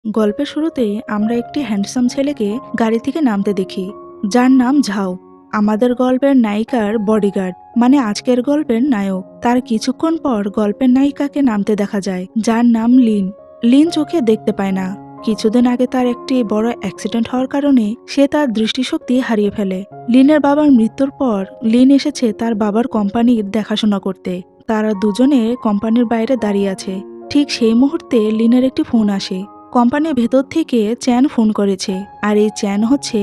গল্পের শুরুতেই আমরা একটি হ্যান্ডসাম ছেলেকে গাড়ি থেকে নামতে দেখি, যার নাম ঝাও। আমাদের গল্পের নায়িকার বডিগার্ড, মানে আজকের গল্পের নায়ক। তার কিছুক্ষণ পর গল্পের নায়িকাকে নামতে দেখা যায়, যার নাম লিন। লিন চোখে দেখতে পায় না। কিছুদিন আগে তার একটি বড় অ্যাক্সিডেন্ট হওয়ার কারণে সে তার দৃষ্টিশক্তি হারিয়ে ফেলে। লিনের বাবার মৃত্যুর পর লিন এসেছে তার বাবার কোম্পানির দেখাশোনা করতে। তারা দুজনে কোম্পানির বাইরে দাঁড়িয়ে আছে। ঠিক সেই মুহূর্তে লিনের একটি ফোন আসে। কোম্পানির ভেতর থেকে চ্যান ফোন করেছে, আর এই চ্যান হচ্ছে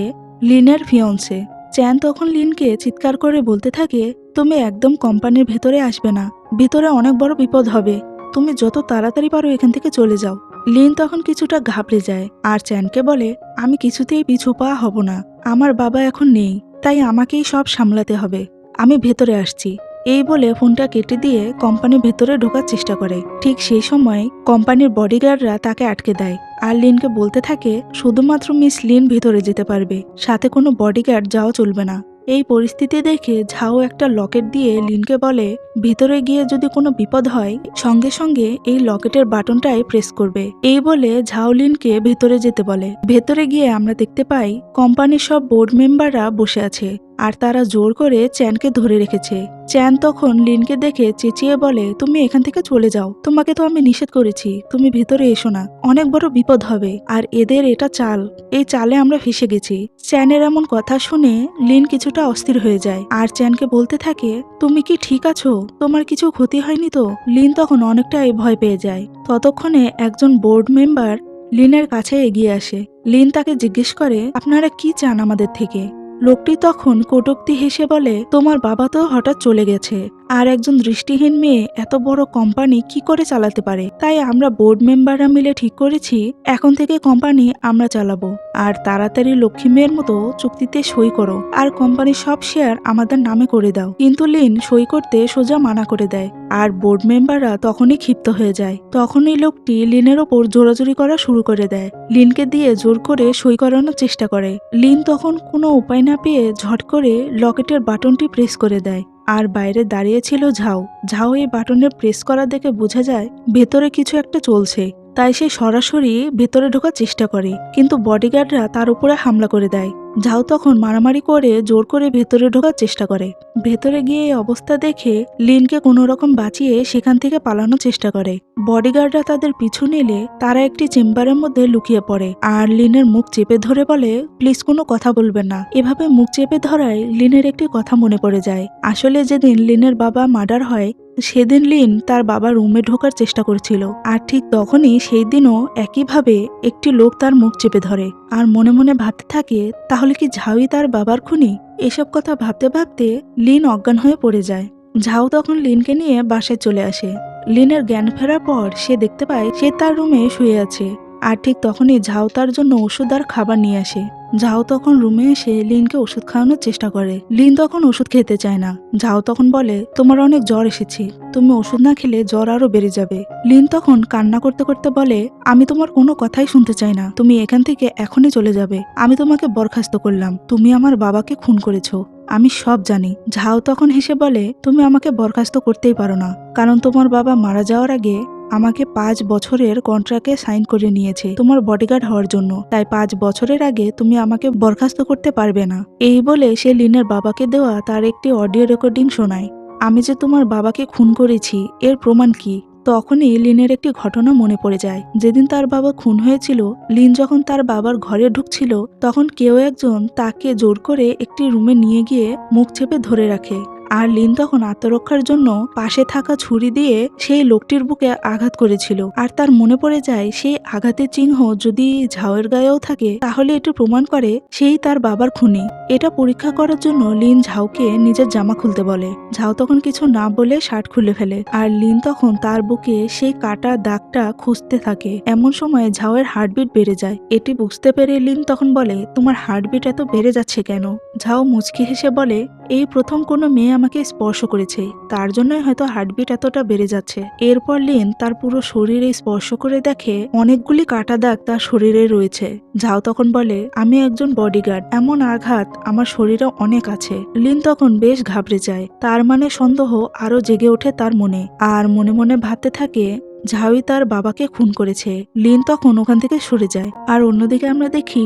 লিনের ফিয়ন্সে। চ্যান তখন লিনকে চিৎকার করে বলতে থাকে, তুমি একদম কোম্পানির ভেতরে আসবে না, ভিতরে অনেক বড় বিপদ হবে, তুমি যত তাড়াতাড়ি পারো এখান থেকে চলে যাও। লিন তখন কিছুটা ঘাবড়ে যায় আর চ্যানকে বলে, আমি কিছুতেই পিছু পা হব না, আমার বাবা এখন নেই, তাই আমাকেই সব সামলাতে হবে, আমি ভেতরে আসছি। এই বলে ফোনটা কেটে দিয়ে কোম্পানির ভেতরে ঢোকার চেষ্টা করে। ঠিক সেই সময় কোম্পানির বডিগার্ডরা তাকে আটকে দেয় আর লিনকে বলতে থাকে, শুধুমাত্র মিস লিন ভেতরে যেতে পারবে, সাথে কোনো বডিগার্ড যাওয়া চলবে না। এই পরিস্থিতি দেখে ঝাও একটা লকেট দিয়ে লিনকে বলে, ভিতরে গিয়ে যদি কোনো বিপদ হয় সঙ্গে সঙ্গে এই লকেটের বাটনটাই প্রেস করবে। এই বলে ঝাও লিনকে ভেতরে যেতে বলে। ভেতরে গিয়ে আমরা দেখতে পাই কোম্পানির সব বোর্ড মেম্বাররা বসে আছে আর তারা জোর করে চ্যানকে ধরে রেখেছে। চ্যান তখন লিনকে দেখে চেঁচিয়ে বলে, তুমি এখান থেকে চলে যাও, তোমাকে তো আমি নিষেধ করেছি, তুমি ভেতরে এসো না, অনেক বড় বিপদ হবে, আর এদের এটা চাল, এই চালে আমরা ফেসে গেছি। চ্যানের এমন কথা শুনে লিন কিছুটা অস্থির হয়ে যায় আর চ্যানকে বলতে থাকে, তুমি কি ঠিক আছো, তোমার কিছু ক্ষতি হয়নি তো? লিন তখন অনেকটাই ভয় পেয়ে যায়। ততক্ষণে একজন বোর্ড মেম্বার লিনের কাছে এগিয়ে আসে। লিন তাকে জিজ্ঞেস করে, আপনারা কি চান আমাদের থেকে? লোকটি তখন কটূক্তি হেসে বলে, তোমার বাবা তো হঠাৎ চলে গেছে, আর একজন দৃষ্টিহীন মেয়ে এত বড় কোম্পানি কি করে চালাতে পারে, তাই আমরা বোর্ড মেম্বাররা মিলে ঠিক করেছি এখন থেকে কোম্পানি আমরা চালাবো, আর তাড়াতাড়ি লক্ষ্মী মেয়ের মতো চুক্তিতে সই করো আর কোম্পানির সব শেয়ার আমাদের নামে করে দাও। কিন্তু লিন সই করতে সোজা মানা করে দেয় আর বোর্ড মেম্বাররা তখনই ক্ষিপ্ত হয়ে যায়। তখনই লোকটি লিনের ওপর জোরাজুরি করা শুরু করে দেয়, লিনকে দিয়ে জোর করে সই করানোর চেষ্টা করে। লিন তখন কোনো উপায় না পেয়ে ঝট করে লকেটের বাটনটি প্রেস করে দেয় আর বাইরে দাঁড়িয়ে ছিল ঝাও। ঝাও এই বাটনে প্রেস করা দেখে বোঝা যায় ভেতরে কিছু একটা চলছে, তাই সে সরাসরি ভেতরে ঢোকার চেষ্টা করে, কিন্তু বডিগার্ডরা তার উপরে হামলা করে দেয়। ঝাও তখন মারামারি করে জোর করে ভেতরে ঢোকার চেষ্টা করে। ভেতরে গিয়ে এই অবস্থা দেখে লিনকে কোনো রকম বাঁচিয়ে সেখান থেকে পালানোর চেষ্টা করে। বডিগার্ডরা তাদের পিছু নিলে তারা একটি চেম্বারের মধ্যে লুকিয়ে পড়ে আর লিনের মুখ চেপে ধরে বলে, প্লিজ কোনো কথা বলবেন না। এভাবে মুখ চেপে ধরায় লিনের একটি কথা মনে পড়ে যায়। আসলে যেদিন লিনের বাবা মার্ডার হয় সেদিন লিন তার বাবার রুমে ঢোকার চেষ্টা করছিল, আর ঠিক তখনই সেই দিনও একইভাবে একটি লোক তার মুখ চেপে ধরে আর মনে মনে ভাবতে থাকে, তাহলে কি ঝাউই তার বাবার খুনি? এসব কথা ভাবতে ভাবতে লিন অজ্ঞান হয়ে পড়ে যায়। ঝাউ তখন লিনকে নিয়ে বাসায় চলে আসে। লিনের জ্ঞান ফেরার পর সে দেখতে পায় সে তার রুমে শুয়ে আছে, আর ঠিক তখনই ঝাউ তার জন্য ওষুধ আর খাবার নিয়ে আসে। ঝাউ তখন রুমে এসে লিনকে ওষুধ খাওয়ানোর চেষ্টা করে। লিন তখন ওষুধ খেতে চায় না। ঝাউ তখন বলে, তোমার অনেক জ্বর এসেছে, তুমি ওষুধ না খেলে জ্বর আরো বেড়ে যাবে। লিন তখন কান্না করতে করতে বলে, আমি তোমার কোনো কথাই শুনতে চাই না, তুমি এখান থেকে এখনই চলে যাবে, আমি তোমাকে বরখাস্ত করলাম, তুমি আমার বাবাকে খুন করেছো, আমি সব জানি। ঝাউ তখন হেসে বলে, তুমি আমাকে বরখাস্ত করতেই পারো না, কারণ তোমার বাবা মারা যাওয়ার আগে আমাকে 5 বছরের কন্ট্রাক্টে সাইন করে নিয়েছে তোমার বডিগার্ড হওয়ার জন্য, তাই 5 বছরের আগে তুমি আমাকে বরখাস্ত করতে পারবে না। এই বলে সে লিনের বাবাকে দেওয়া তার একটি অডিও রেকর্ডিং শোনায়। আমি যে তোমার বাবাকে খুন করেছি এর প্রমাণ কি? তখনই লিনের একটি ঘটনা মনে পড়ে যায়। যেদিন তার বাবা খুন হয়েছিল, লিন যখন তার বাবার ঘরে ঢুকছিল তখন কেউ একজন তাকে জোর করে একটি রুমে নিয়ে গিয়ে মুখ চেপে ধরে রাখে, আর লিন তখন আত্মরক্ষার জন্য পাশে থাকা ছুরি দিয়ে সেই লোকটির বুকে আঘাত করেছিল। আর তার মনে পড়ে যায় সেই আঘাতের চিহ্ন যদি ঝাউয়ের গায়েও থাকে তাহলে এটি প্রমাণ করে সেই তার বাবার খুনি। এটা পরীক্ষা করার জন্য লিন ঝাউকে নিজের জামা খুলতে বলে। ঝাউ তখন কিছু না বলে শার্ট খুলে ফেলে, আর লিন তখন তার বুকে সেই কাটা দাগটা খুঁজতে থাকে। এমন সময় ঝাউয়ের হার্টবিট বেড়ে যায়। এটি বুঝতে পেরে লিন তখন বলে, তোমার হার্টবিট এত বেড়ে যাচ্ছে কেন? ঝাউ মুচকি হেসে বলে, এই প্রথম কোনো মেয়ে আমাকে স্পর্শ করেছে, তার জন্যই হয়তো হার্টবিট এতটা বেড়ে যাচ্ছে। এরপর লিন তার পুরো শরীরে স্পর্শ করে দেখে অনেকগুলি কাটা দাগ তার শরীরে রয়েছে। ঝাও তখন বলে, আমি একজন বডিগার্ড, এমন আঘাত আমার শরীরে অনেক আছে। লিন তখন বেশ ঘাবড়ে যায়, তার মানে সন্দেহ আরো জেগে ওঠে তার মনে, আর মনে মনে ভাবতে থাকে ঝাউই তার বাবাকে খুন করেছে। লিন তখন ওখান থেকে সরে যায়। আর অন্যদিকে আমরা দেখি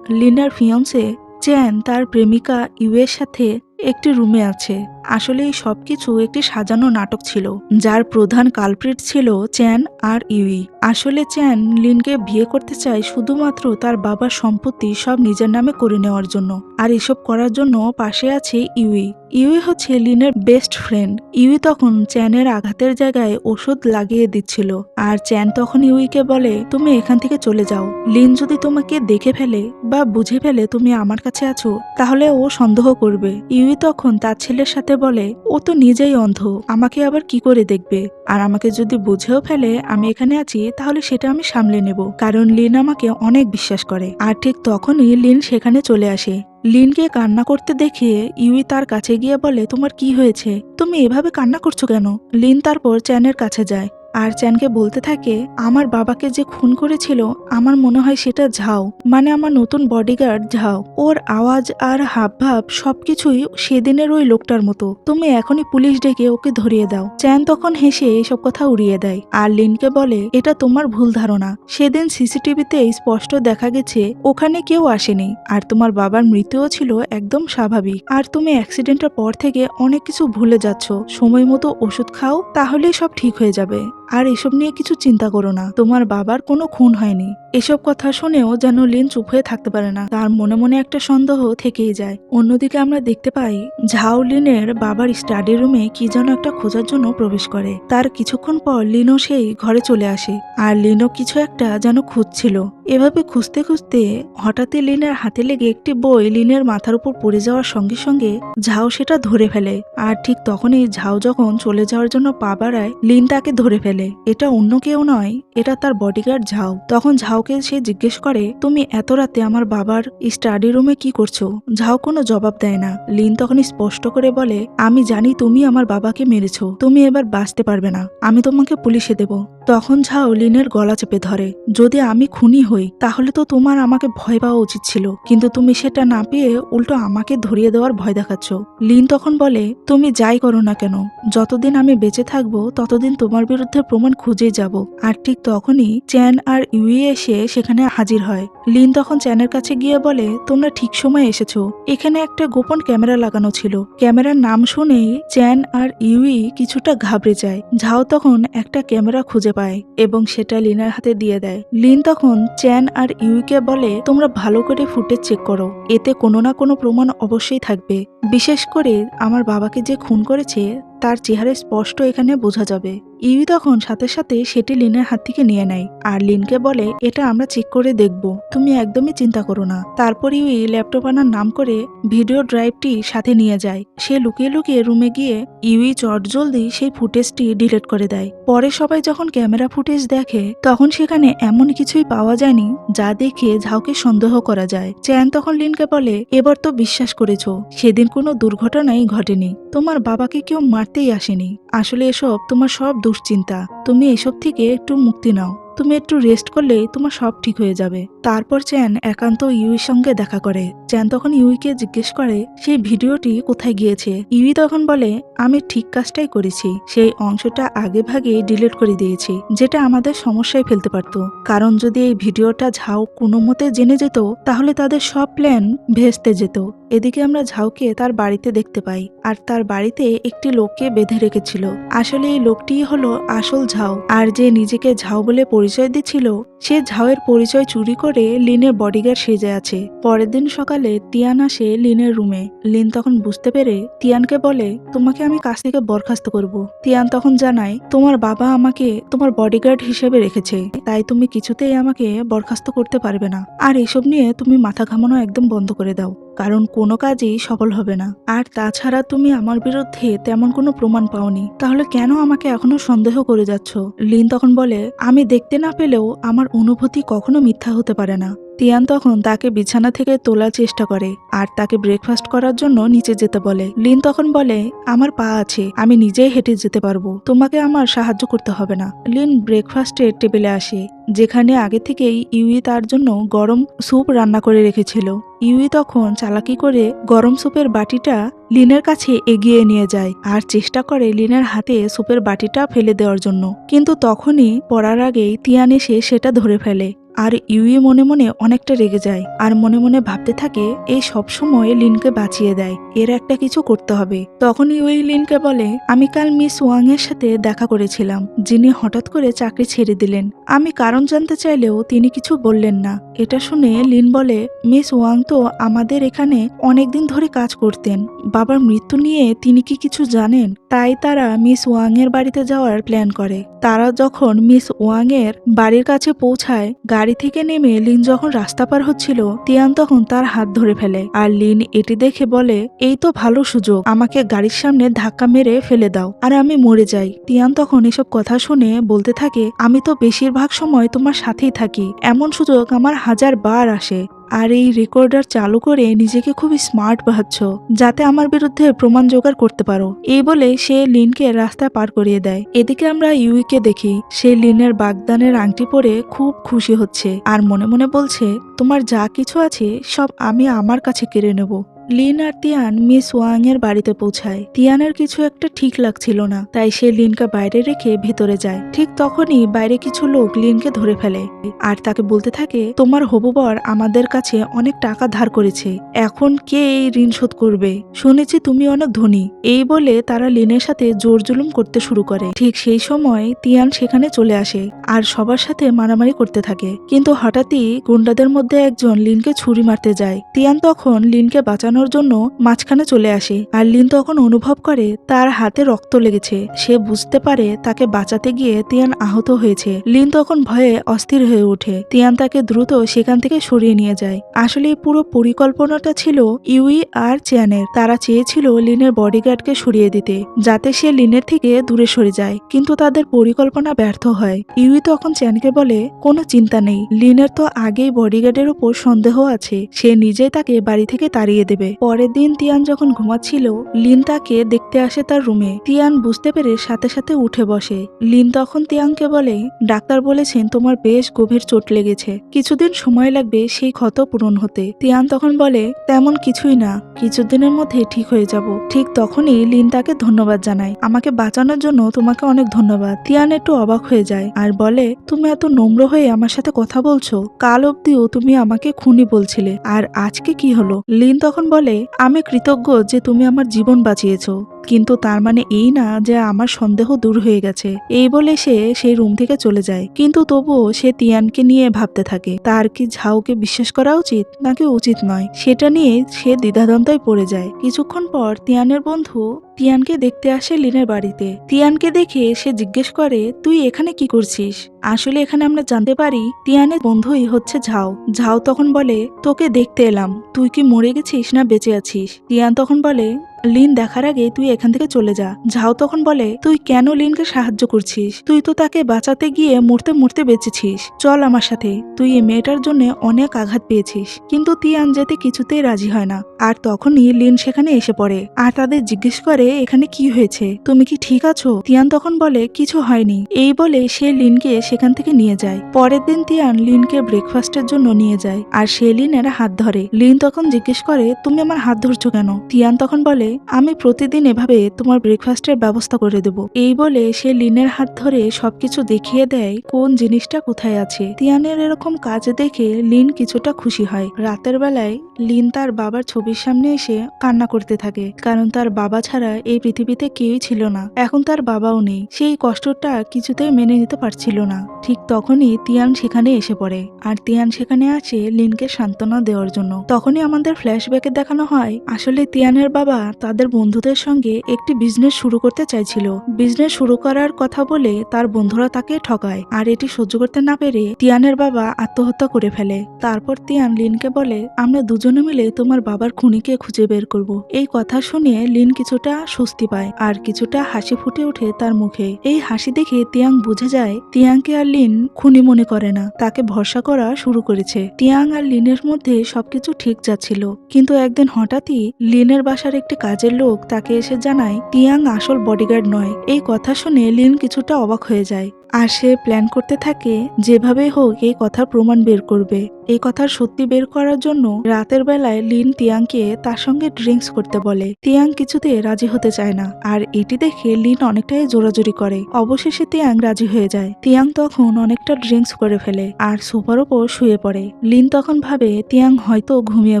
লিনের ফিয়ন্সে চ্যান তার প্রেমিকা ইউয়ের সাথে একটি রুমে আছে। আসলে এই সবকিছু একটি সাজানো নাটক ছিল, যার প্রধান কালপ্রিট ছিল চ্যান আর ইউই। আসলে চ্যান লিনকে বিয়ে করতে চায় শুধুমাত্র তার বাবার সম্পত্তি সব নিজের নামে করে নেওয়ার জন্য। আর এসব করার জন্য পাশে আছে ইউই। ইউই হচ্ছে লিনের বেস্ট ফ্রেন্ড। ইউই তখন চ্যানের আঘাতের জায়গায় ওষুধ লাগিয়ে দিচ্ছিল। আর চ্যান তখন ইউইকে বলে, তুমি এখান থেকে চলে যাও। লিন যদি তোমাকে দেখে ফেলে বা বুঝে ফেলে তুমি আমার কাছে আছো, তাহলে ও সন্দেহ করবে। ইউই তখন তার ছেলের সাথে বলে, ও তো নিজেই অন্ধ, আমাকে আবার কি করে দেখবে? আর আমাকে যদি বুঝেও ফেলে আমি এখানে আছি, তাহলে সেটা আমি সামলে নেব, কারণ লিন আমাকে অনেক বিশ্বাস করে। আর ঠিক তখনই লিন সেখানে চলে আসে। লিনকে কান্না করতে দেখে ইউই তার কাছে গিয়ে বলে, তোমার কি হয়েছে? তুমি এভাবে কান্না করছো কেন? লিন তারপর চ্যানের কাছে যায় আর চ্যানকে বলতে থাকে, আমার বাবাকে যে খুন করেছিল আমার মনে হয় সেটা ঝাও, মানে আমার নতুন বডিগার্ড ঝাও। ওর আওয়াজ আর হাবভাব সবকিছুই সেদিনের ওই লোকটার মতো। তুমি এখনই পুলিশ ডেকে ওকে ধরিয়ে দাও। চ্যান তখন হেসে এসব কথা উড়িয়ে দেয় আর লিনকে বলে, এটা তোমার ভুল ধারণা। সেদিন সিসিটিভিতে স্পষ্ট দেখা গেছে ওখানে কেউ আসেনি, আর তোমার বাবার মৃত্যুও ছিল একদম স্বাভাবিক। আর তুমি অ্যাক্সিডেন্টের পর থেকে অনেক কিছু ভুলে যাচ্ছ। সময় মতো ওষুধ খাও, তাহলেই সব ঠিক হয়ে যাবে। আর এসব নিয়ে কিছু চিন্তা করো না, তোমার বাবার কোনো খুন হয়নি। এসব কথা শুনেও যেন লিন চুপ হয়ে থাকতে পারে না, তার মনে মনে একটা সন্দেহ থেকেই যায়। অন্যদিকে আমরা দেখতে পাই ঝাও লিনের বাবার স্টাডি রুমে কি যেন একটা খোঁজার জন্য প্রবেশ করে। তার কিছুক্ষণ পর লিনও সেই ঘরে চলে আসে আর লিনও কিছু একটা যেন খুঁজছিল। এভাবে খুঁজতে খুঁজতে হঠাৎই লিনের হাতে লেগে একটি বই লিনের মাথার উপর পড়ে যাওয়ার সঙ্গে সঙ্গে ঝাও সেটা ধরে ফেলে। আর ঠিক তখনই ঝাও যখন চলে যাওয়ার জন্য পা বাড়ায়, লিন তাকে ধরে ফেলে। এটা অন্য কেউ নয়, এটা তার বডিগার্ড ঝাও। তখন ঝাওকে সে জিজ্ঞেস করে, তুমি এত রাতে আমার বাবার স্টাডি রুমে কি করছো? ঝাও কোনো জবাব দেয় না। লিন তখন স্পষ্ট করে বলে, আমি জানি তুমি আমার বাবাকে মেরেছো, তুমি এবার বাঁচতে পারবে না, আমি তোমাকে পুলিশে দেব। তখন ঝাও লিনের গলা চেপে ধরে, যদি আমি খুনি হই তাহলে তো তোমার আমাকে ভয় পাওয়া উচিত ছিল, কিন্তু তুমি সেটা না পেয়ে উল্টো আমাকে ধরিয়ে দেওয়ার ভয় দেখাচ্ছ। লিন তখন বলে, তুমি যাই করো না কেন, যতদিন আমি বেঁচে থাকবো ততদিন তোমার বিরুদ্ধে প্রমাণ খুঁজেই যাব। আর ঠিক তখনই চ্যান আর ইউই এসে সেখানে হাজির হয়। লিন তখন চ্যানের কাছে গিয়ে বলে, তোমরা ঠিক সময় এসেছো, এখানে একটা গোপন ক্যামেরা লাগানো ছিল। ক্যামেরার নাম শুনেই চ্যান আর ইউই কিছুটা ঘাবড়ে যায়। ঝাও তখন একটা ক্যামেরা খুঁজে পায় এবং সেটা লিনের হাতে দিয়ে দেয়। লিন তখন চ্যান আর ইউইকে বলে, তোমরা ভালো করে ফুটেজ চেক করো, এতে কোনো না কোনো প্রমাণ অবশ্যই থাকবে। বিশেষ করে আমার বাবাকে যে খুন করেছে তার চেহারা স্পষ্ট এখানে বোঝা যাবে। ইউই তখন সাথে সাথে সেটি লিনের হাত থেকে নিয়ে নেয় আর লিনকে বলে, এটা আমরা চেক করে দেখব, তুমি একদমই চিন্তা করো না। তারপর ইউই ল্যাপটপ আনার নাম করে ভিডিও ড্রাইভটি সাথে নিয়ে যায়। সে লুকিয়ে লুকিয়ে রুমে গিয়ে ইউই চটজলদি সেই ফুটেজটি ডিলিট করে দেয়। পরে সবাই যখন ক্যামেরা ফুটেজ দেখে তখন সেখানে এমন কিছুই পাওয়া যায়নি যা দেখে ঝাওকে সন্দেহ করা যায়। চ্যান তখন লিনকে বলে, এবার তো বিশ্বাস করেছো সেদিন কোনো দুর্ঘটনাই ঘটেনি, তোমার বাবাকে কেউ মারতেই আসেনি। আসলে এসব তোমার সব দুশ্চিন্তা, তুমি এসব থেকে একটু মুক্তি নাও, তুমি একটু রেস্ট করলেই তোমার সব ঠিক হয়ে যাবে। তারপর চ্যান একান্ত ইউইর সঙ্গে দেখা করে। চ্যান তখন ইউইকে জিজ্ঞেস করে সেই ভিডিওটি কোথায় গিয়েছে। ইউই তখন বলে, আমি ঠিক কাজটাই করেছি, সেই অংশটা আগে ভাগে ডিলিট করে দিয়েছি, যেটা আমাদের সমস্যায় ফেলতে পারত। কারণ যদি এই ভিডিওটা ঝাও কোনো মতে জেনে যেত তাহলে তাদের সব প্ল্যান ভেস্তে যেত। এদিকে আমরা ঝাওকে তার বাড়িতে দেখতে পাই আর তার বাড়িতে একটি লোককে বেঁধে রেখেছিল। আসলে এই লোকটিই হলো আসল ঝাও, আর যে নিজেকে ঝাও বলে পরিচয় দিচ্ছিল সে ঝাওয়ের পরিচয় চুরি করে লিনের বডিগার্ড সেজে আছে। পরের দিন সকালে তিয়ান আসে লিনের রুমে। লিন তখন বুঝতে পেরে তিয়ানকে বলে, তোমাকে আমি কাজ থেকে বরখাস্ত করব। তিয়ান তখন জানায়, তোমার বাবা আমাকে তোমার বডিগার্ড হিসেবে রেখেছে, তাই তুমি কিছুতেই আমাকে বরখাস্ত করতে পারবে না। আর এসব নিয়ে তুমি মাথা ঘামানো একদম বন্ধ করে দাও, কারণ কোনো কাজই সফল হবে না। আর তাছাড়া তুমি আমার বিরুদ্ধে তেমন কোনো প্রমাণ পাওনি, তাহলে কেন আমাকে এখনো সন্দেহ করে যাচ্ছ? লিন তখন বলে, আমি দেখতে না পেলেও আমার অনুভূতি কখনো মিথ্যা হতে পারে না। তিয়ান তখন তাকে বিছানা থেকে তোলার চেষ্টা করে আর তাকে ব্রেকফাস্ট করার জন্য নিচে যেতে বলে। লিন তখন বলে, আমার পা আছে, আমি নিজেই হেঁটে যেতে পারবো, তোমাকে আমার সাহায্য করতে হবে না। লিন ব্রেকফাস্টের টেবিলে আসে, যেখানে আগে থেকেই ইউই তার জন্য গরম স্যুপ রান্না করে রেখেছিল। ইউই তখন চালাকি করে গরম স্যুপের বাটিটা লিনের কাছে এগিয়ে নিয়ে যায় আর চেষ্টা করে লিনের হাতে স্যুপের বাটিটা ফেলে দেওয়ার জন্য, কিন্তু তখনই পড়ার আগেই তিয়ান এসে সেটা ধরে ফেলে। আর ইউই মনে মনে অনেকটা রেগে যায় আর মনে মনে ভাবতে থাকে এই সব সময় লিনকে বাঁচিয়ে দেয়, এর একটা কিছু করতে হবে। তখন ইউই লিনকে বলে, আমি কাল মিস ওয়াং এর সাথে দেখা করেছিলাম, যিনি হঠাৎ করে চাকরি ছেড়ে দিলেন। আমি কারণ জানতে চাইলেও তিনি কিছু বললেন না। এটা শুনে লিন বলে, মিস ওয়াং তো আমাদের এখানে অনেকদিন ধরে কাজ করতেন, বাবার মৃত্যু নিয়ে তিনি কি কিছু জানেন? তাই তারা মিস ওয়াং এর বাড়িতে যাওয়ার প্ল্যান করে। তারা যখন মিস ওয়াং এর বাড়ির কাছে পৌঁছায়, গাড়ি থেকে নেমে লিন যখন রাস্তা পার হচ্ছিল, তিয়ান তখন তার হাত ধরে ফেলে আর লিন এটি দেখে বলে, এই তো ভালো সুযোগ, আমাকে গাড়ির সামনে ধাক্কা মেরে ফেলে দাও আর আমি মরে যাই। তিয়ান তখন এসব কথা শুনে বলতে থাকে, আমি তো বেশিরভাগ সময় তোমার সাথেই থাকি, এমন সুযোগ আমার 1000 বার আসে, আর এই রেকর্ডার চালু করে নিজেকে খুবই স্মার্ট ভাবছ, যাতে আমার বিরুদ্ধে প্রমাণ জোগাড় করতে পারো। এই বলে সে লিনকে রাস্তায় পার করিয়ে দেয়। এদিকে আমরা ইউইকে দেখি, সে লিনের বাগদানের আংটি পরে খুব খুশি হচ্ছে আর মনে মনে বলছে, তোমার যা কিছু আছে সব আমি আমার কাছে কেড়ে নেব। লিন আর তিয়ান মিস ওয়াং এর বাড়িতে পৌঁছায়। তিয়ানের কিছু একটা ঠিক লাগছিল না, তাই সে লিনকে বাইরে রেখে ভেতরে যায়। ঠিক তখনই বাইরে কিছু লোক লিনকে ধরে ফেলে আর তাকে বলতে থাকে, তোমার হবু বর আমাদের কাছে অনেক টাকা ধার করেছে, এখন কে এই ঋণ শোধ করবে? শুনেছি তুমি অনেক ধনী। এই বলে তারা লিনের সাথে জোর জুলুম করতে শুরু করে। ঠিক সেই সময় তিয়ান সেখানে চলে আসে আর সবার সাথে মারামারি করতে থাকে, কিন্তু হঠাৎই গুন্ডাদের মধ্যে একজন লিনকে ছুরি মারতে যায়। তিয়ান তখন লিনকে বাঁচানোর জন্য মাঝখানে চলে আসে আর লিন তখন অনুভব করে তার হাতে রক্ত লেগেছে। সে বুঝতে পারে তাকে বাঁচাতে গিয়ে তিয়ান আহত হয়েছে। লিন তখন ভয়ে অস্থির হয়ে ওঠে। তিয়ান তাকে দ্রুত সেখান থেকে সরিয়ে নিয়ে যায়। আসলে এই পুরো পরিকল্পনাটা ছিল ইউই আর চ্যানের। তারা চেয়েছিল লিনের বডিগার্ডকে সরিয়ে দিতে, যাতে সে লিনের থেকে দূরে সরে যায়, কিন্তু তাদের পরিকল্পনা ব্যর্থ হয়। ইউই তখন চ্যানকে বলে, কোনো চিন্তা নেই, লিনের তো আগেই বডিগার্ডের উপর সন্দেহ আছে, সে নিজেই তাকে বাড়ি থেকে তাড়িয়ে দেবে। পরের দিন তিয়ান যখন ঘুমাচ্ছিল, লিন তাকে দেখতে আসে তার রুমে। তিয়ান বুঝতে পেরে সাথে সাথে উঠে বসে। লিন তখন তিয়ানকে বলে, ডাক্তার বলেছেন তোমার বেশ গভীর চোট লেগেছে, কিছুদিন সময় লাগবে সেই ক্ষত পূরণ হতে। তিয়ান তখন বলে, তেমন কিছুই না, কিছুদিনের মধ্যে ঠিক হয়ে যাব। ঠিক তখনই লিন তাকে ধন্যবাদ জানায়, আমাকে বাঁচানোর জন্য তোমাকে অনেক ধন্যবাদ। তিয়ান একটু অবাক হয়ে যায় আর বলে, তুমি এত নম্র হয়ে আমার সাথে কথা বলছো, কাল অব্দিও তুমি আমাকে খুনি বলছিলে, আর আজকে কি হলো? লিন তখন বলে, আমি কৃতজ্ঞ যে তুমি আমার জীবন বাঁচিয়েছো, কিন্তু তার মানে এই না যে আমার সন্দেহ দূর হয়ে গেছে। এই বলে সে সেই রুম থেকে চলে যায়, কিন্তু তবুও সে তিয়ানকে নিয়ে ভাবতে থাকে, তার কি ঝাউকে বিশ্বাস করা উচিত নাকি উচিত নয়, সেটা নিয়ে সে দ্বিধাদ্বন্দ্বে পড়ে যায়। কিছুক্ষণ পর তিয়ানের বন্ধু তিয়ানকে দেখতে আসে লিনের বাড়িতে। তিয়ানকে দেখে সে জিজ্ঞেস করে, তুই এখানে কি করছিস? আসলে এখানে আমরা জানতে পারি তিয়ানের বন্ধুই হচ্ছে ঝাও। ঝাও তখন বলে, তোকে দেখতে এলাম, তুই কি মরে গেছিস না বেঁচে আছিস? তিয়ান তখন বলে, লিন দেখার আগে তুই এখান থেকে চলে যা। ঝাও তখন বলে, তুই কেন লিনকে সাহায্য করছিস? তুই তো তাকে বাঁচাতে গিয়ে মরতে মরতে বেঁচেছিস, চল আমার সাথে, তুই এই মেয়েটার জন্য অনেক আঘাত পেয়েছিস। কিন্তু তিয়ান যেতে কিছুতেই রাজি হয় না। আর তখনই লিন সেখানে এসে পড়ে আর তাদের জিজ্ঞেস করে, এখানে কি হয়েছে, তুমি কি ঠিক আছো? তিয়ান তখন বলে, কিছু হয়নি। এই বলে সে লিনকে সেখান থেকে নিয়ে যায়। পরের দিন তিয়ান লিনকে ব্রেকফাস্টের জন্য নিয়ে যায় আর সে লিনের হাত ধরে। লিন তখন জিজ্ঞেস করে, তুমি আমার হাত ধরছো কেন? তিয়ান তখন বলে, আমি প্রতিদিন এভাবে তোমার ব্রেকফাস্টের ব্যবস্থা করে দেব। এই বলে সে লিনের হাত ধরে সবকিছু দেখিয়ে দেয় কোন জিনিসটা কোথায় আছে। তিয়ানের এরকম কাজ দেখে লিন কিছুটা খুশি হয়। রাতের বেলায় লিন তার বাবার ছবির সামনে এসে কান্না করতে থাকে, কারণ তার বাবা ছাড়া এই পৃথিবীতে কেউই ছিল না। এখন তার বাবাও নেই। সেই কষ্টটা কিছুতেই মেনে নিতে পারছিল না। ঠিক তখনই তিয়ান সেখানে এসে পড়ে আর তিয়ান সেখানে আছে লিনকে সান্ত্বনা দেওয়ার জন্য। তখনই আমাদের ফ্ল্যাশব্যাকে দেখানো হয় আসলে তিয়ানের বাবা তাদের বন্ধুদের সঙ্গে একটি বিজনেস শুরু করতে চাইছিল। বিজনেস শুরু করার কথা বলে তার বন্ধুরা তাকে ঠকায়, আর এটি সহ্য করতে না পেরে তিয়ানের বাবা আত্মহত্যা করে ফেলে। তারপর তিয়ান লিনকে বলে, আমরা দুজনে মিলে তোমার বাবার খুনিকে খুঁজে বের করব। এই কথা শুনে লিন কিছুটা স্বস্তি পায় আর কিছুটা হাসি ফুটে ওঠে তার মুখে। এই হাসি দেখে তিয়াং বুঝে যায় তিয়াংকে আর লিন খুনি মনে করে না, তাকে ভরসা করা শুরু করেছে। তিয়াং আর লিনের মধ্যে সবকিছু ঠিক যাচ্ছিল, কিন্তু একদিন হঠাৎই লিনের বাসার একটি কাজের লোক তাকে এসে জানায় তিয়াং আসল বডিগার্ড নয়। এই কথা শুনে লিন কিছুটা অবাক হয়ে যায় আর সে প্ল্যান করতে থাকে যেভাবে হোক এই কথার প্রমাণ বের করবে। এই কথার সত্যি বের করার জন্য রাতের বেলায় লিন তিয়াংকে তার সঙ্গে ড্রিঙ্কস করতে বলে। তিয়াং কিছুতে রাজি হতে চায় না, আর এটি দেখে লিন অনেকটাই জোরাজুরি করে। অবশেষে তিয়াং রাজি হয়ে যায়। তিয়াং তখন অনেকটা ড্রিঙ্কস করে ফেলে আর সোফার ওপর শুয়ে পড়ে। লিন তখন ভাবে তিয়াং হয়তো ঘুমিয়ে